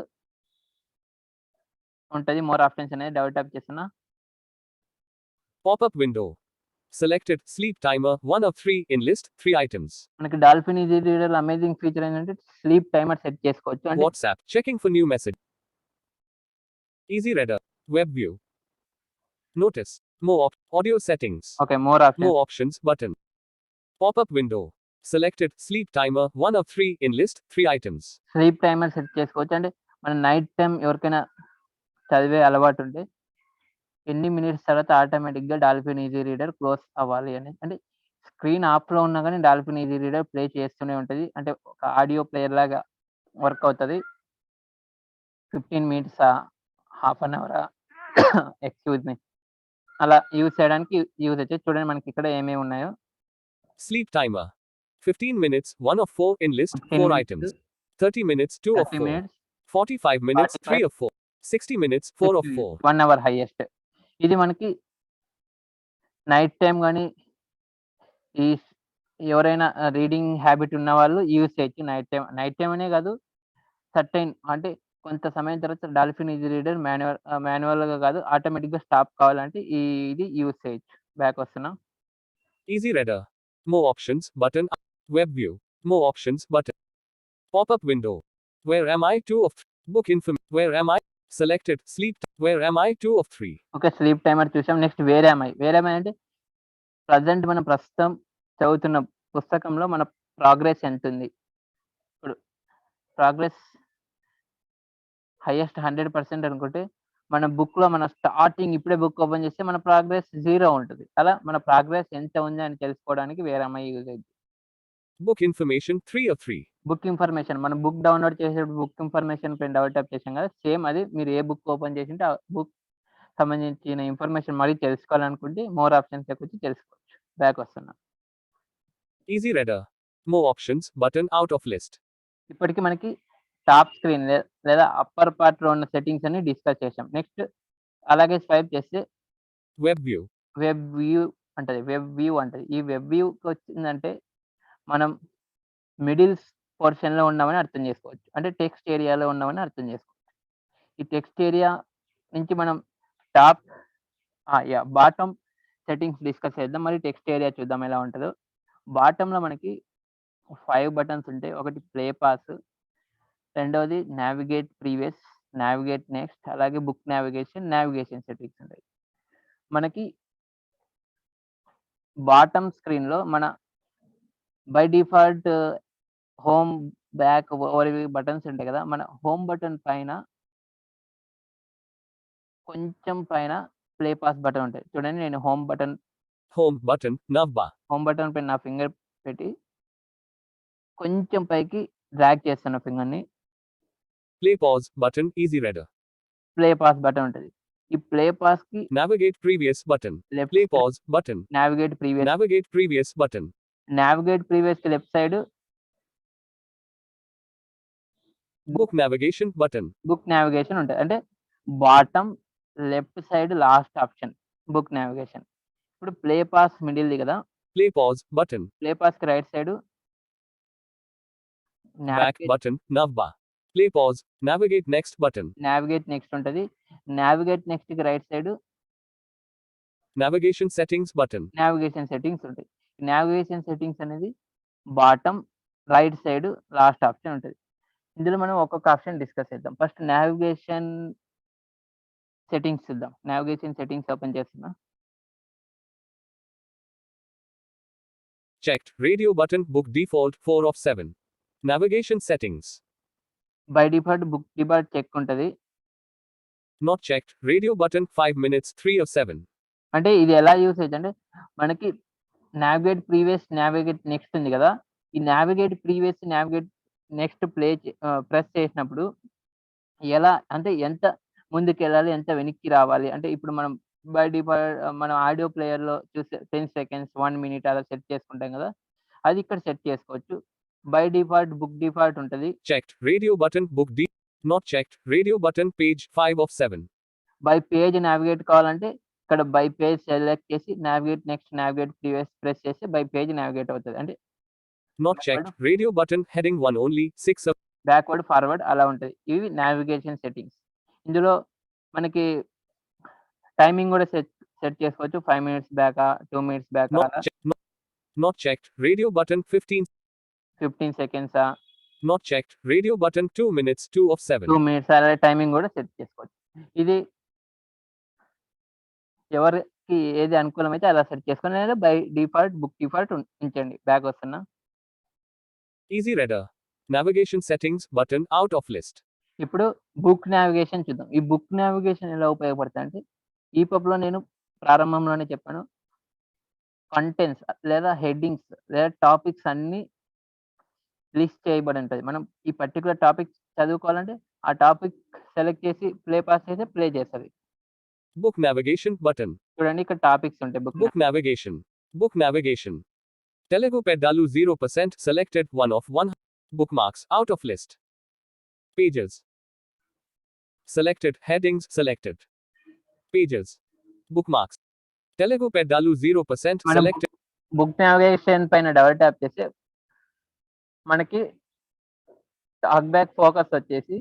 A: ఉంటది మోర్ ఆప్షన్స్ అనేది. డబుల్ ట్యాప్ చేస్తున్నా.
B: Pop-up window. Selected sleep timer 1 of 3 in list 3 items.
A: మనకి డాల్ఫిన్ ఈజీ రీడర్‌లో అమేజింగ్ ఫీచర్ ఏంటంటే స్లీప్ టైమర్ సెట్ చేసుకోవచ్చు. అంటే
B: WhatsApp. Checking for new message. Easy Reader. Web view. Notice. More audio settings.
A: Okay more options.
B: More options button. Pop-up window. Selected sleep timer 1 of 3 in list 3 items.
A: Sleep timer set చేసుకోవచ్చు. అంటే మన night time ఎవరికైనా చదివే అలవాటు ఉంటే ఎన్ని minutes తర్వాత ఆటోమేటిక్‌గా డాల్ఫిన్ ఈజీ రీడర్ క్లోజ్ అవ్వాలి అని. అంటే స్క్రీన్ ఆఫ్‌లో ఉన్నా గానీ డాల్ఫిన్ ఈజీ రీడర్ ప్లే చేస్తూనే ఉంటది. అంటే ఒక ఆడియో ప్లేయర్ లాగా వర్క్ అవుతది. 15 మినిట్సా, హాఫ్ అన్ అవరా ఎక్స్‌క్యూజ్ మీ అలా యూజ్ చేయడానికి యూజ్ అవుతది. చూడండి మనకి ఇక్కడ ఏమేమి ఉన్నాయో.
B: Sleep timer. 15 minutes 1 of 4 in list
A: 15
B: 4
A: minutes,
B: items. 30 minutes 2 of
A: 30
B: 4.
A: Minutes,
B: 45 minutes 3 of 4. 60 minutes 4 of 4.
A: 1 hour highest. ఇది మనకి నైట్ టైమ్ గానీ ఈ ఎవరైనా రీడింగ్ హ్యాబిట్ ఉన్నవాళ్ళు యూజ్ చేయొచ్చు నైట్ టైమ్ అనే కాదు. సర్టెన్ అంటే కొంత సమయం తర్వాత డాల్ఫిన్ ఈజీ రీడర్ మాన్యువల్‌గా కాదు ఆటోమేటిక్‌గా స్టాప్ కావాలంటే ఇది యూజ్ చేయొచ్చు. బ్యాక్ వస్తున్నా.
B: Easy Reader. More options button. Web view. More options button. Pop-up window. Where am I 2 of 3? Book information. Where am I? Selected sleep. Where am I 2 of 3?
A: Okay sleep timer చూసాం. Next where am I అంటే మనం ప్రస్తుతం చదువుతున్న పుస్తకంలో మన progress ఎంతుంది. ఇప్పుడు progress highest 100% అనుకుంటే మన బుక్‌లో మన స్టార్టింగ్ ఇప్పుడే బుక్ ఓపెన్ చేస్తే మన ప్రోగ్రెస్ 0 ఉంటది. అలా మన ప్రోగ్రెస్ ఎంత ఉంది అని తెలుసుకోవడానికి వేరమ్మ యూజ్ అయిద్ది.
B: Book information 3 of 3.
A: Book information మనం బుక్ డౌన్‌లోడ్ చేసేటప్పుడు బుక్ ఇన్ఫర్మేషన్ పైన డబుల్ ట్యాప్ చేసాం కదా! సేమ్ అది మీరు ఏ బుక్ ఓపెన్ చేసింటే ఆ బుక్ సంబంధించిన ఇన్ఫర్మేషన్ మరీ తెలుసుకోవాలనుకుంటే మోర్ ఆప్షన్స్‌లోకి వచ్చి తెలుసుకోవచ్చు. బ్యాక్ వస్తున్నా.
B: Easy Reader. More options button out of list.
A: ఇప్పటికి మనకి టాప్ స్క్రీన్ లేదా అప్పర్ పార్ట్‌లో ఉన్న సెట్టింగ్స్ అన్ని డిస్కస్ చేసాం. నెక్స్ట్ అలాగే స్వైప్ చేస్తే
B: Web view.
A: వెబ్ వ్యూ అంటది. వెబ్ వ్యూ అంటది. ఈ వెబ్ వ్యూకొచ్చిందంటే మనం మిడిల్ పోర్షన్‌లో ఉన్నామని అర్థం చేసుకోవచ్చు. అంటే టెక్స్ట్ ఏరియాలో ఉన్నామని అర్థం చేసుకోవచ్చు. ఈ టెక్స్ట్ ఏరియా నుంచి మనం టాప్ బాటమ్ సెట్టింగ్స్ డిస్కస్ చేద్దాం. మరి టెక్స్ట్ ఏరియా చూద్దాం ఎలా ఉంటదో. బాటమ్‌లో మనకి 5 బటన్స్ ఉంటాయి. ఒకటి ప్లే పాస్, రెండోది నావిగేట్ ప్రీవియస్, నావిగేట్ నెక్స్ట్, అలాగే బుక్ నావిగేషన్ సెట్టింగ్స్ ఉంటాయి. మనకి బాటమ్ స్క్రీన్‌లో మన by default home, back, over ఇవి బటన్స్ ఉంటాయి కదా! మన హోమ్ బటన్ పైన కొంచెం పైన ప్లే పాస్ బటన్ ఉంటది. చూడండి నేను హోమ్ బటన్
B: Navbar.
A: పైన నా ఫింగర్ పెట్టి కొంచెం పైకి డ్రాగ్ చేస్తున్నా ఫింగర్‌ని.
B: Play pause button easy reader.
A: Play pause button ఉంటది. ఈ ప్లే పాస్‌కి
B: Navigate previous button.
A: Left
B: Play
A: side
B: pause button.
A: Navigate previous,
B: Navigate previous button.
A: Navigate ప్రీవియస్‌కి left side
B: Book navigation button.
A: Book navigation ఉంటది. అంటే bottom left side last option book navigation. ఇప్పుడు play pause మిడిల్‌ది కదా!
B: Play pause button.
A: Play పాస్‌కి right side
B: Back
A: navigate
B: button navbar. Play pause. Navigate next button.
A: Navigate next ఉంటది. Navigate నెక్స్ట్‌కి right side
B: Navigation settings button.
A: Navigation settings ఉంటాయి. Navigation settings అనేది bottom right side last option ఉంటది. ఇందులో మనం ఒక్కొక్క option discuss చేద్దాం. ఫస్ట్ నావిగేషన్ సెట్టింగ్స్ చూద్దాం. నావిగేషన్ సెట్టింగ్స్ ఓపెన్ చేస్తున్నా.
B: Checked. Radio button book default 4 of 7. Navigation settings.
A: By default book default check ఉంటది.
B: Not checked. Radio button 5 minutes 3 of 7.
A: అంటే ఇది ఎలా యూసేజ్ అంటే మనకి నావిగేట్ ప్రీవియస్, నావిగేట్ నెక్స్ట్ ఉంది కదా! ఈ navigate previous, navigate next press చేసినప్పుడు ఎలా అంటే ఎంత ముందుకెళ్ళాలి, ఎంత వెనక్కి రావాలి అంటే ఇప్పుడు మనం బై డిఫాల్ట్ మనం ఆడియో ప్లేయర్‌లో చూస్తే 10 సెకండ్స్, 1 మినిట్ అలా సెట్ చేసుకుంటాం కదా! అది ఇక్కడ సెట్ చేసుకోవచ్చు. బై డిఫాల్ట్ బుక్ డిఫాల్ట్ ఉంటది.
B: Checked. Radio button book not checked. Radio button page 5 of 7.
A: By page navigate కావాలంటే ఇక్కడ బై పేజ్ సెలెక్ట్ చేసి navigate next, navigate previous press చేస్తే బై పేజ్ నావిగేట్ అవుతది. అంటే
B: Not checked. Radio button heading 1 only 6 of
A: backward, forward అలా ఉంటది. ఇవి navigation settings. ఇందులో మనకి టైమింగ్ కూడా సెట్ చేసుకోవచ్చు. 5 మినిట్స్ బ్యాకా, 2 మినిట్స్ బ్యాకా
B: not
A: అలా
B: not checked. Radio button
A: 15 సెకండ్సా,
B: not checked. Radio button 2 minutes 2 of 7.
A: 2 minutes అలా టైమింగ్ కూడా సెట్ చేసుకోవచ్చు. ఇది ఎవరికి ఏది అనుకూలమైతే అలా సెట్ చేసుకొని లేదా బై డిఫాల్ట్ బుక్ డిఫాల్ట్ ఉంచండి. బ్యాక్ వస్తున్నా.
B: Easy reader. Navigation settings button out of list.
A: ఇప్పుడు బుక్ నావిగేషన్ చూద్దాం. ఈ బుక్ నావిగేషన్ ఎలా ఉపయోగపడతాయంటే ఈపబ్‌లో నేను ప్రారంభంలోనే చెప్పాను. కంటెంట్స్ లేదా హెడ్డింగ్స్ లేదా టాపిక్స్ అన్నీ లిస్ట్ చేయబడి ఉంటది. మనం ఈ పర్టిక్యులర్ టాపిక్ చదువుకోవాలంటే ఆ టాపిక్ సెలెక్ట్ చేసి ప్లే పాస్ చేస్తే ప్లే చేస్తది.
B: Book navigation button.
A: చూడండి ఇక్కడ టాపిక్స్ ఉంటాయి.
B: Book navigation. Book navigation. Telugu Pedalu 0% selected 1 of 1. Bookmarks out of list. Pages. Selected. Headings selected. Pages. Bookmarks. Telugu Pedalu 0%
A: మనం
B: selected.
A: Book navigation పైన double tap చేస్తే మనకి talk back focus వచ్చేసి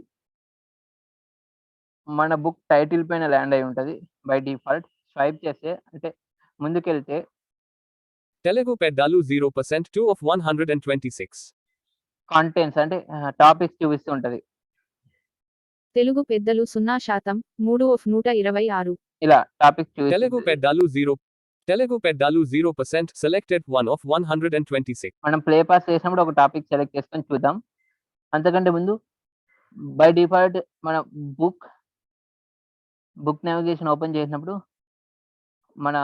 A: మన book title పైన land అయి ఉంటది. By default swipe చేస్తే అంటే ముందుకెళ్తే
B: Telugu Pedalu 0% 2 of 126.
A: కంటెంట్స్ అంటే టాపిక్స్ చూపిస్తూ ఉంటది.
C: తెలుగు పెద్దలు 0% 3/126.
A: ఇలా టాపిక్స్
B: Telugu
A: చూపిస్తుంది.
B: Pedalu 0. Telugu Pedalu 0% selected 1 of 126.
A: మనం ప్లే పాస్ చేసినప్పుడు ఒక టాపిక్ సెలెక్ట్ చేసుకొని చూద్దాం. అంతకంటే ముందు బై డిఫాల్ట్ మన బుక్ నావిగేషన్ ఓపెన్ చేసినప్పుడు మన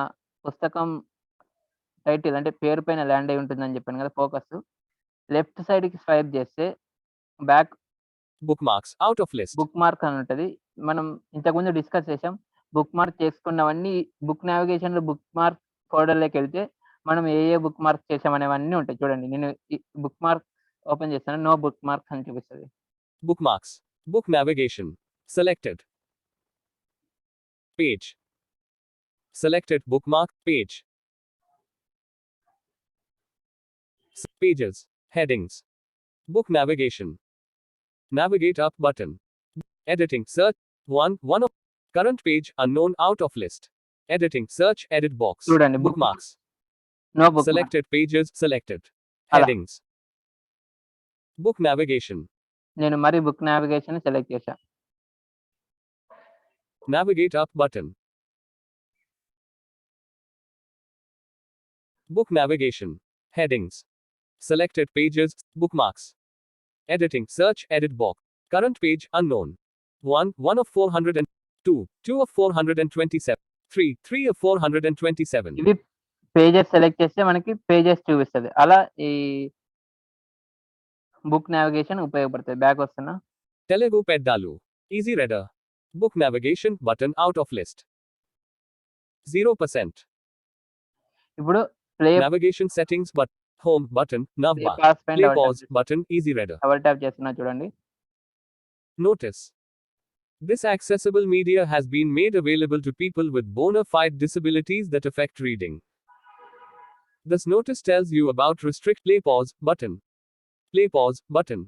A: పుస్తకం టైటిల్ అంటే పేరు పైన ల్యాండ్ అయి ఉంటుందని చెప్పాను కదా ఫోకస్. లెఫ్ట్ సైడ్‌కి స్వైప్ చేస్తే back
B: Bookmarks. Out of list.
A: Bookmark అని ఉంటది. మనం ఇంతకుముందు డిస్కస్ చేసాం. బుక్ మార్క్ చేసుకున్నవన్నీ బుక్ నావిగేషన్‌లో బుక్ మార్క్ ఫోల్డర్‌లోకెళ్తే మనం ఏ బుక్ మార్క్ చేసామనేవన్నీ ఉంటాయి. చూడండి నేను ఈ బుక్ మార్క్ ఓపెన్ చేస్తాను. నో బుక్ మార్క్స్ అని చూపిస్తది.
B: Bookmarks. Book navigation. Selected. Page. Selected bookmark page. Pages. Headings. Book navigation. Navigate up button. Editing search. 1 of current page unknown out of list. Editing search edit box.
A: చూడండి book
B: Bookmarks.
A: No book mark.
B: Selected pages selected.
A: అలా.
B: Headings. Book navigation.
A: నేను మరి book navigation select చేశా.
B: Navigate up button. Book navigation. Headings. Selected pages. Bookmarks. Editing search edit box. Current page unknown. 1 of 402. 2 of 427. 3 of 427.
A: ఇవి pages select చేస్తే మనకి pages చూపిస్తది. అలా ఈ బుక్ నావిగేషన్ ఉపయోగపడుతది. బ్యాక్ వస్తున్నా.
B: Telugu Peddalu. Easy Reader. Book navigation button out of list. 0%.
A: ఇప్పుడు play
B: Navigation settings but home button navbar.
A: Pass పైన
B: Play
A: double
B: pause button easy reader.
A: Tap చేస్తున్నా చూడండి.
B: Notice. This accessible media has been made available to people with bona fide disabilities that affect reading. This notice tells you about restrict play pause button. Play pause button.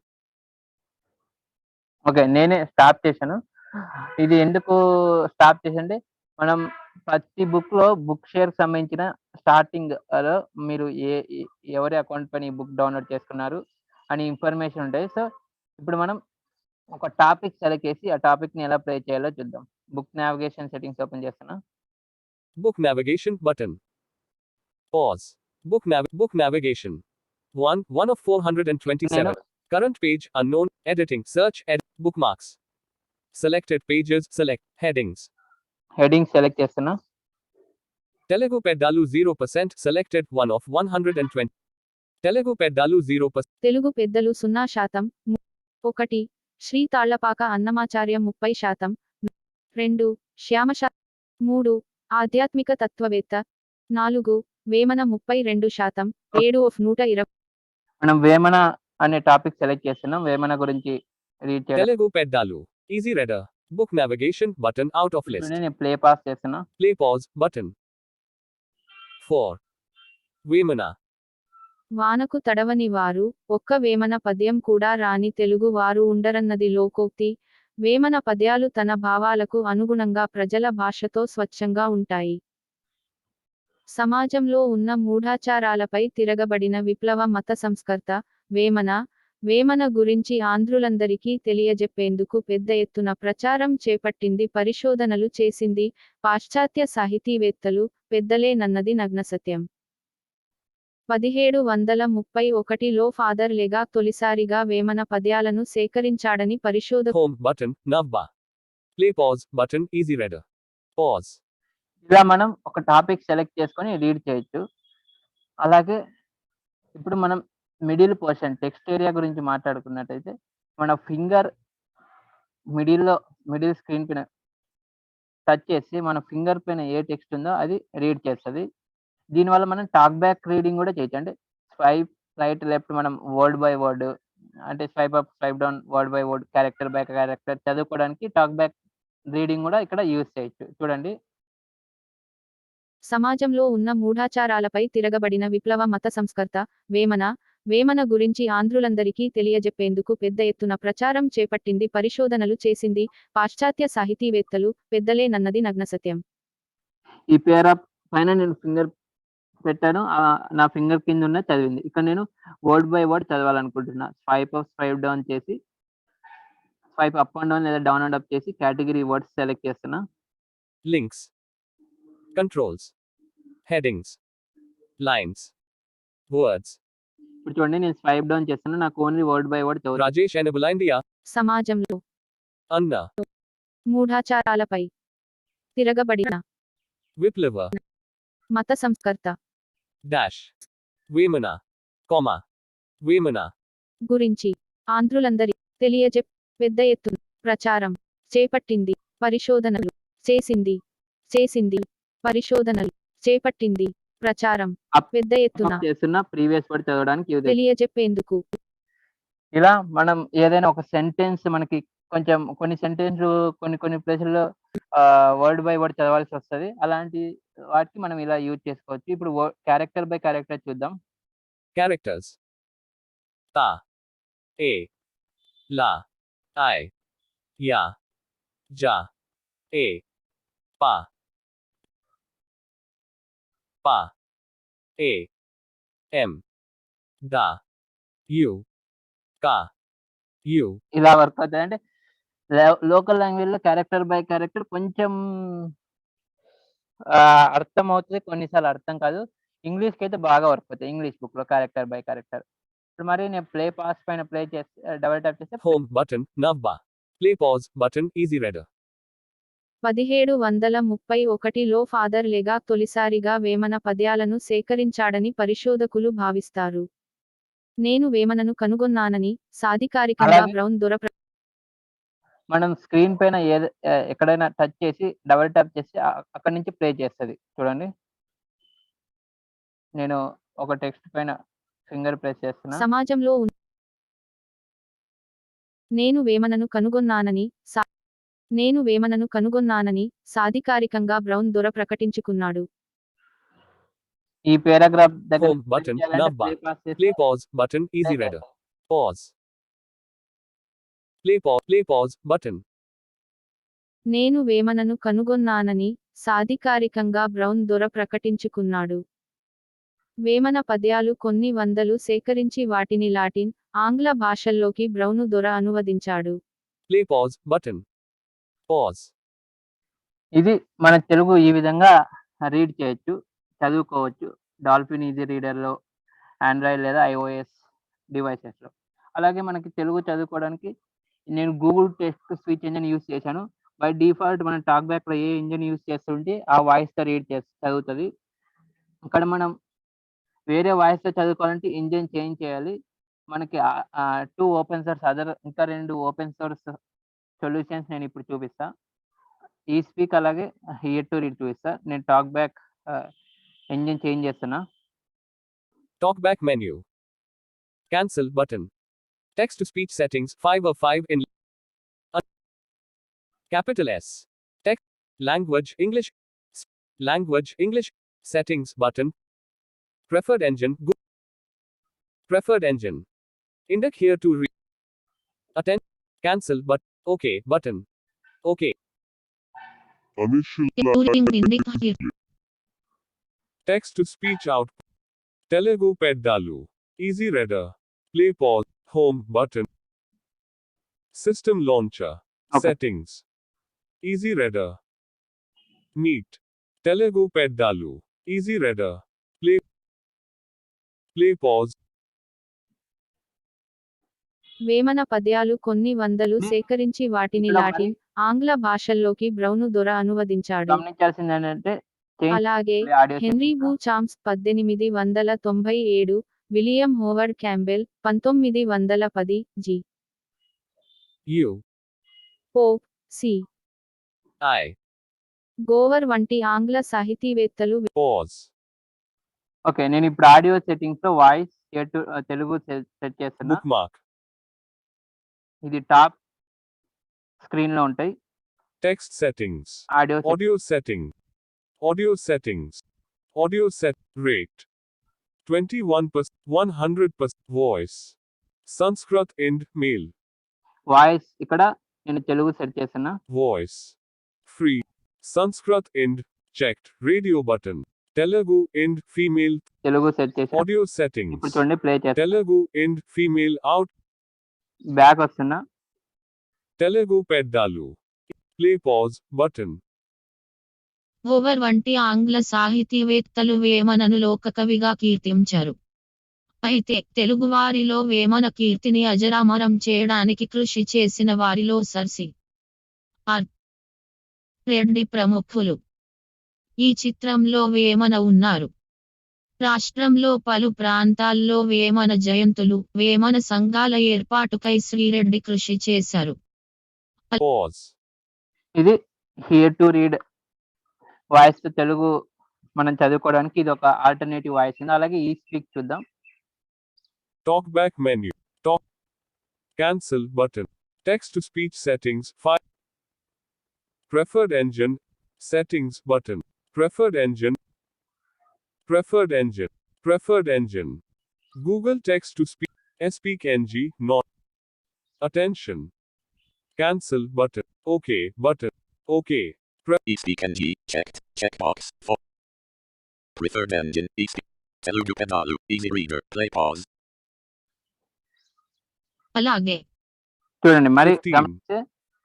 A: Okay. నేనే stop చేశాను. ఇది ఎందుకు stop చేశానంటే మనం ప్రతి బుక్‌లో book షేర్‌కి సంబంధించిన స్టార్టింగ్‌లో మీరు ఎవరి అకౌంట్ పైన ఈ బుక్ డౌన్‌లోడ్ చేసుకున్నారు అని ఇన్ఫర్మేషన్ ఉంటాయి. సో, ఇప్పుడు మనం ఒక టాపిక్ సెలెక్ట్ చేసి ఆ టాపిక్‌ని ఎలా ప్లే చేయాలో చూద్దాం. బుక్ నావిగేషన్ సెట్టింగ్స్ ఓపెన్ చేస్తున్నా.
B: Book navigation button. Pause. Book navigation. 1 of 427.
A: నేను
B: Current page unknown. Editing search edit bookmarks. Selected pages select headings.
A: Heading select చేస్తున్నా.
B: Telugu Peddalu 0% selected 1 of 120. Telugu Peddalu 0%.
C: Telugu పెద్దలు 0%. 1 శ్రీ తాళ్లపాక అన్నమాచార్య 30%. 2 శ్యామశా 3 ఆధ్యాత్మిక తత్వవేత్త. 4 Vemana 32%. 7 of 120.
A: మనం వేమన అనే topic select చేస్తున్నాం. వేమన గురించి రీడ్ చేయడం.
B: Telugu Peddalu. Easy Reader. Book navigation button out of list.
A: నేను ప్లే పాస్ చేస్తున్నా.
B: Play pause button. 4. Vemana.
C: వానకు తడవని వారు ఒక్క వేమన పద్యం కూడా రాని తెలుగు వారు ఉండరన్నది లోకోక్తి. వేమన పద్యాలు తన భావాలకు అనుగుణంగా ప్రజల భాషతో స్వచ్ఛంగా ఉంటాయి. సమాజంలో ఉన్న మూఢాచారాలపై తిరగబడిన విప్లవ మత సంస్కర్త వేమన. వేమన గురించి ఆంధ్రులందరికీ తెలియజెప్పేందుకు పెద్ద ఎత్తున ప్రచారం చేపట్టింది, పరిశోధనలు చేసింది. పాశ్చాత్య సాహితీవేత్తలు పెద్దలే నన్నది నగ్నసత్యం. 1731లో ఫాదర్ లెగా తొలిసారిగా వేమన పద్యాలను సేకరించాడని
B: Home button navbar. Play pause button easy reader. Pause.
A: ఇలా మనం ఒక టాపిక్ సెలెక్ట్ చేసుకొని రీడ్ చేయొచ్చు. అలాగే ఇప్పుడు మనం మిడిల్ పోర్షన్ టెక్స్ట్ ఏరియా గురించి మాట్లాడుకున్నట్టయితే మన ఫింగర్ మిడిల్ స్క్రీన్ పైన టచ్ చేసి మన ఫింగర్ పైన ఏ టెక్స్ట్ ఉందో అది రీడ్ చేస్తది. దీనివల్ల మనం టాక్ బ్యాక్ రీడింగ్ కూడా చేయొచ్చు. అంటే స్వైప్ రైట్ లెఫ్ట్ మనం వర్డ్ బై వర్డ్ అంటే swipe up swipe down word by word character by character చదువుకోవడానికి టాక్ బ్యాక్ రీడింగ్ కూడా ఇక్కడ యూజ్ చేయొచ్చు. చూడండి.
C: సమాజంలో ఉన్న మూఢాచారాలపై తిరగబడిన విప్లవ మత సంస్కర్త వేమన. వేమన గురించి ఆంధ్రులందరికీ తెలియజెప్పేందుకు పెద్ద ఎత్తున ప్రచారం చేపట్టింది, పరిశోధనలు చేసింది. పాశ్చాత్య సాహితీవేత్తలు పెద్దలే నన్నది నగ్నసత్యం.
A: ఈ పేరా పైన నేను ఫింగర్ పెట్టాను. నా ఫింగర్ కింద ఉన్న చదివింది. ఇక్కడ నేను వర్డ్ బై వర్డ్ చదవాలనుకుంటున్నా. స్వైప్ అప్ స్వైప్ డౌన్ చేసి స్వైప్ అప్ అండ్ డౌన్ లేదా డౌన్ అండ్ అప్ చేసి కేటగిరీ వర్డ్స్ సెలెక్ట్ చేస్తున్నా.
B: Links. Controls. Headings. Lines. Words.
A: ఇప్పుడు చూడండి నేను స్వైప్ డౌన్ చేస్తున్నా. నాకు ఓన్లీ వర్డ్ బై వర్డ్ చదువుతుంది.
B: Rajesh Enabula India.
C: సమాజంలో
B: Anna.
C: మూఢాచారాలపై తిరగబడిన
B: Viplava.
C: మత సంస్కర్త
B: Dash. Vemana. Comma. Vemana.
C: గురించి ఆంధ్రులందరి తెలియజెప్ పెద్ద ఎత్తున ప్రచారం చేపట్టింది పరిశోధనలు చేసింది పరిశోధనలు చేపట్టింది ప్రచారం పెద్ద ఎత్తున
A: చేస్తున్న ప్రీవియస్ వర్డ్ చదవడానికి యూజ్ అవుతుంది.
C: తెలియజెప్పేందుకు
A: ఇలా మనం ఏదైనా ఒక సెంటెన్స్ మనకి కొంచెం కొన్ని సెంటెన్స్ కొన్ని ప్లేసుల్లో వర్డ్ బై వర్డ్ చదవాల్సి వస్తుంది. అలాంటి వాటికి మనం ఇలా యూజ్ చేసుకోవచ్చు. ఇప్పుడు క్యారెక్టర్ బై క్యారెక్టర్ చూద్దాం.
B: Characters. Ta. A. La. I. Ya. Ja. A. Pa. Pa. A. M. Da. U. Ka. U.
A: ఇలా వర్క్ అవుతుంది. అంటే లోకల్ లాంగ్వేజ్ లో క్యారెక్టర్ బై క్యారెక్టర్ కొంచెం అర్థం అవుతుంది, కొన్నిసార్లు అర్థం కాదు. ఇంగ్లీష్ కి అయితే బాగా వర్క్ అవుతుంది. ఇంగ్లీష్ బుక్ లో క్యారెక్టర్ బై క్యారెక్టర్. ఇప్పుడు మరి నేను ప్లే పాస్ పైన ప్లే చేస్తే డబుల్ ట్యాప్ చేస్తే
B: Home button. Navba. Play pause button. Easy reader.
C: 1731లో ఫాదర్ లెగా తొలిసారిగా వేమన పద్యాలను సేకరించాడని పరిశోధకులు భావిస్తారు. నేను వేమనను కనుగొన్నానని సాధికారికంగా
A: అలాగే
C: బ్రౌన్ దొర
A: మనం స్క్రీన్ పైన ఎక్కడైనా టచ్ చేసి డబుల్ ట్యాప్ చేసి అక్కడి నుంచి ప్లే చేస్తుంది. చూడండి, నేను ఒక టెక్స్ట్ పైన ఫింగర్ ప్రెస్ చేస్తున్నా.
C: సమాజంలో నేను వేమనను కనుగొన్నానని సాధికారికంగా బ్రౌన్ దొర ప్రకటించుకున్నాడు.
A: ఈ పారాగ్రాఫ్ దగ్గర
B: Home button.
A: చేయాలంటే
B: Navba.
A: play pause చేస్తే
B: Play pause button. Easy
A: play
B: reader.
A: చేస్తాం.
B: Pause. Play pause button.
C: నేను వేమనను కనుగొన్నానని సాధికారికంగా బ్రౌన్ దొర ప్రకటించుకున్నాడు. వేమన పద్యాలు కొన్ని వందలు సేకరించి వాటిని లాటిన్, ఆంగ్ల భాషల్లోకి బ్రౌను దొర అనువదించాడు.
B: Play pause button. Pause.
A: ఇది మన తెలుగు ఈ విధంగా రీడ్ చేయొచ్చు, చదువుకోవచ్చు. డాల్ఫిన్ ఈజీ రీడర్లో, ఆండ్రాయిడ్ లేదా ఐఓఎస్ డివైసెస్లో. అలాగే మనకి తెలుగు చదువుకోవడానికి నేను Google text speech engine use చేశాను. బై డిఫాల్ట్ మనం టాక్ బ్యాక్లో ఏ ఇంజిన్ యూస్ చేస్తుంటే ఆ వాయిస్తో రీడ్ చదువుతుంది. ఇక్కడ మనం వేరే వాయిస్తో చదువుకోవాలంటే ఇంజిన్ చేంజ్ చేయాలి. మనకి 2 ఓపెన్ సోర్స్ ఇంకా 2 ఓపెన్ సోర్స్ సొల్యూషన్స్ నేను ఇప్పుడు చూపిస్తా. ఈ స్పీక్ అలాగే హియర్ టు రీడ్ చూపిస్తా. నేను టాక్ బ్యాక్ ఇంజిన్ చేంజ్ చేస్తున్నా.
B: Talkback menu. Cancel button. Text to speech settings 5 of 5 in capital S. Text language English settings button. Preferred engine preferred engine. Index here to read. Attention. Cancel but OK button. OK. Text to speech out. Telugu Peddalu. Easy reader. Play pause. Home button. System launcher.
A: Okay.
B: Settings. Easy reader. Meet. Telugu Peddalu. Easy reader. Play pause.
C: Vemana పద్యాలు కొన్ని వందలు సేకరించి వాటిని
A: ఇక్కడ
C: Latin, ఆంగ్ల భాషల్లోకి brown దొర అనువదించాడు.
A: గమనించాల్సింది ఏంటంటే
C: అలాగే హెన్రీ బూ చామ్స్ 1897, William Howard Campbell 1910, G.
B: U.
C: Pope, C.
B: I.
C: Gover వంటి ఆంగ్ల సాహితీవేత్తలు
B: Pause.
A: ఓకే, నేను ఇప్పుడు ఆడియో సెట్టింగ్స్ లో వాయిస్ తెలుగు సెట్ చేస్తున్నా.
B: Bookmark.
A: ఇది టాప్ స్క్రీన్ లో ఉంటాయి.
B: Text settings.
A: Audio
B: Audio setting. Audio settings. Audio set rate. 21%, 100% voice. Sanskrit end male.
A: Voice ఇక్కడ నేను తెలుగు సెట్ చేస్తున్నా.
B: Voice. Free. Sanskrit end checked. Radio button. Telugu end female.
A: Telugu set చేసి
B: Audio settings.
A: ఇప్పుడు చూడండి, play చేస్తా.
B: Telugu end female out.
A: Back వస్తున్నా.
B: Telugu Peddalu. Play pause button.
E: Over వంటి ఆంగ్ల సాహితీవేత్తలు వేమనను లోకకవిగా కీర్తించారు. అయితే తెలుగువారిలో వేమన కీర్తిని అజరామరం చేయడానికి కృషి చేసిన వారిలో సర్ సి.ఆర్. రెడ్డి ప్రముఖులు. ఈ చిత్రంలో వేమన ఉన్నారు. రాష్ట్రంలో పలు ప్రాంతాల్లో వేమన జయంతులు, వేమన సంఘాల ఏర్పాటుకై శ్రీరెడ్డి కృషి చేశారు.
B: Pause.
A: ఇది here to read voice Telugu మనం చదువుకోవడానికి ఇది ఒక ఆల్టర్నేటివ్ వాయిస్ ఉంది. అలాగే ఈ స్పీక్ చూద్దాం.
B: Talkback menu. Talk. Cancel button. Text to speech settings. File. Preferred engine. Settings button. Preferred engine. Preferred engine. Preferred engine. Google text to speech. Speak ng. Not. Attention. Cancel button. OK button. OK.
D: eSpeak NG checked. Checkbox for preferred engine. eSpeak. Telugu Pedalu. Easy reader. Play pause.
E: అలాగే
A: చూడండి మరి
B: 15.
A: గమనిస్తే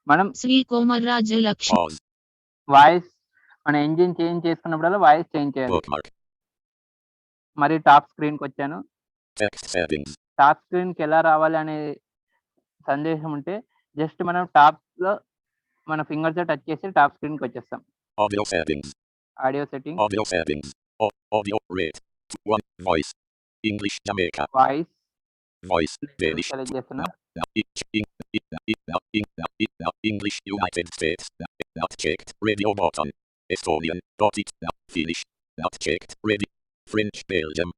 A: మనం
E: Shri కోమర్రాజు Lakshmi
D: Pause.
A: Voice మన engine change చేసుకున్నప్పుడల్లా voice change చేయాలి.
D: Bookmark.
A: మరి top స్క్రీన్కి వచ్చాను.
D: Text settings.
A: Top స్క్రీన్కి ఎలా రావాలి అనే సందేశం ఉంటే జస్ట్ మనం టాప్లో మన ఫింగర్తో టచ్ చేసి టాప్ స్క్రీన్కి వచ్చేస్తాం.
D: Audio settings.
A: Audio setting,
D: Audio settings. Audio rate. 1. Voice. English Jamaica.
A: Voice
D: Voice. Danish.
A: Select చేస్తున్నా.
D: English United States. Not checked. Radio button. Estonian. Got it. Finnish. Not checked. Ready. French Belgium.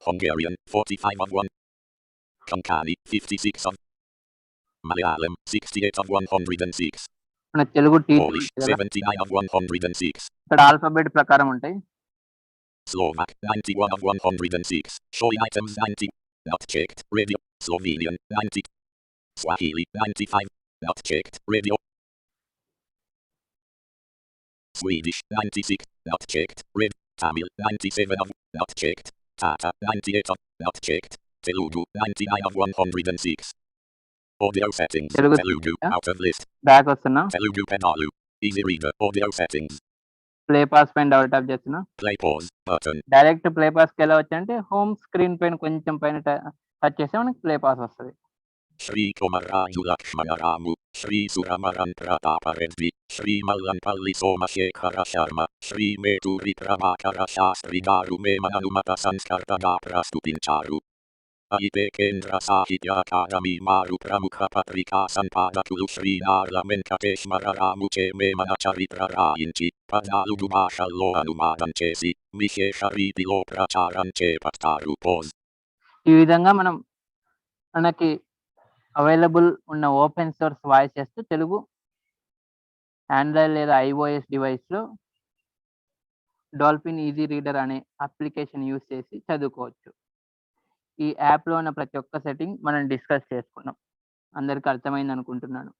D: Hungarian. 45 of 1. Konkani. 56 of. Malayalam. 68 of 106.
A: మన Telugu teacher
D: Polish. 79 of 106.
A: ఇక్కడ alphabet ప్రకారం ఉంటాయి.
D: Slovak. 91 of 106. Showing items 90. Not checked. Radio. Slovenian. 90. Swahili. 95. Not checked. Radio. Swedish. 96. Not checked. Red. Tamil. 97 of. Not checked. Tata. 98 of. Not checked. Telugu. 99 of 106. Audio settings.
A: Telugu.
D: Telugu. Out of list.
A: Back వస్తున్నా.
D: Telugu Pedalu. Easy reader. Audio settings.
A: Play pause పైన double tap చేస్తున్నా.
D: Play pause. Button.
A: Direct play పాస్కి ఎలా వచ్చాయంటే home screen పైన కొంచెం పైన touch చేస్తే మనకి ప్లే పాస్ వస్తుంది.
D: Shri Komaraju Lakshmanaramu, Shri Suramaran Pratapa Reddy, Shri Malanpalli Somashekara Sharma, Shri Meturi Prabhakara Shastri Garu Memananumata Sanskartada Prastupincharu. Aipe Kendra Sahitya Akadami Maru Pramukha Patrika Sanpadakulu Shri Narla Venkateshmara Ramuche Memanacharitra Rainchi, Padaludu Mashallo Anumadan Chesi, Mishesha Ritilo Pracharan Chepataru Pause.
A: ఈ విధంగా మనం మనకి available ఉన్న open source voice చేస్తూ Telugu Android లేదా iOS డివైస్లో dolphin easy reader అనే application use చేసి చదువుకోవచ్చు. ఈ యాప్లో ఉన్న ప్రతి ఒక్క సెట్టింగ్ మనం డిస్కస్ చేసుకున్నాం. అందరికీ అర్థమైంది అనుకుంటున్నాను.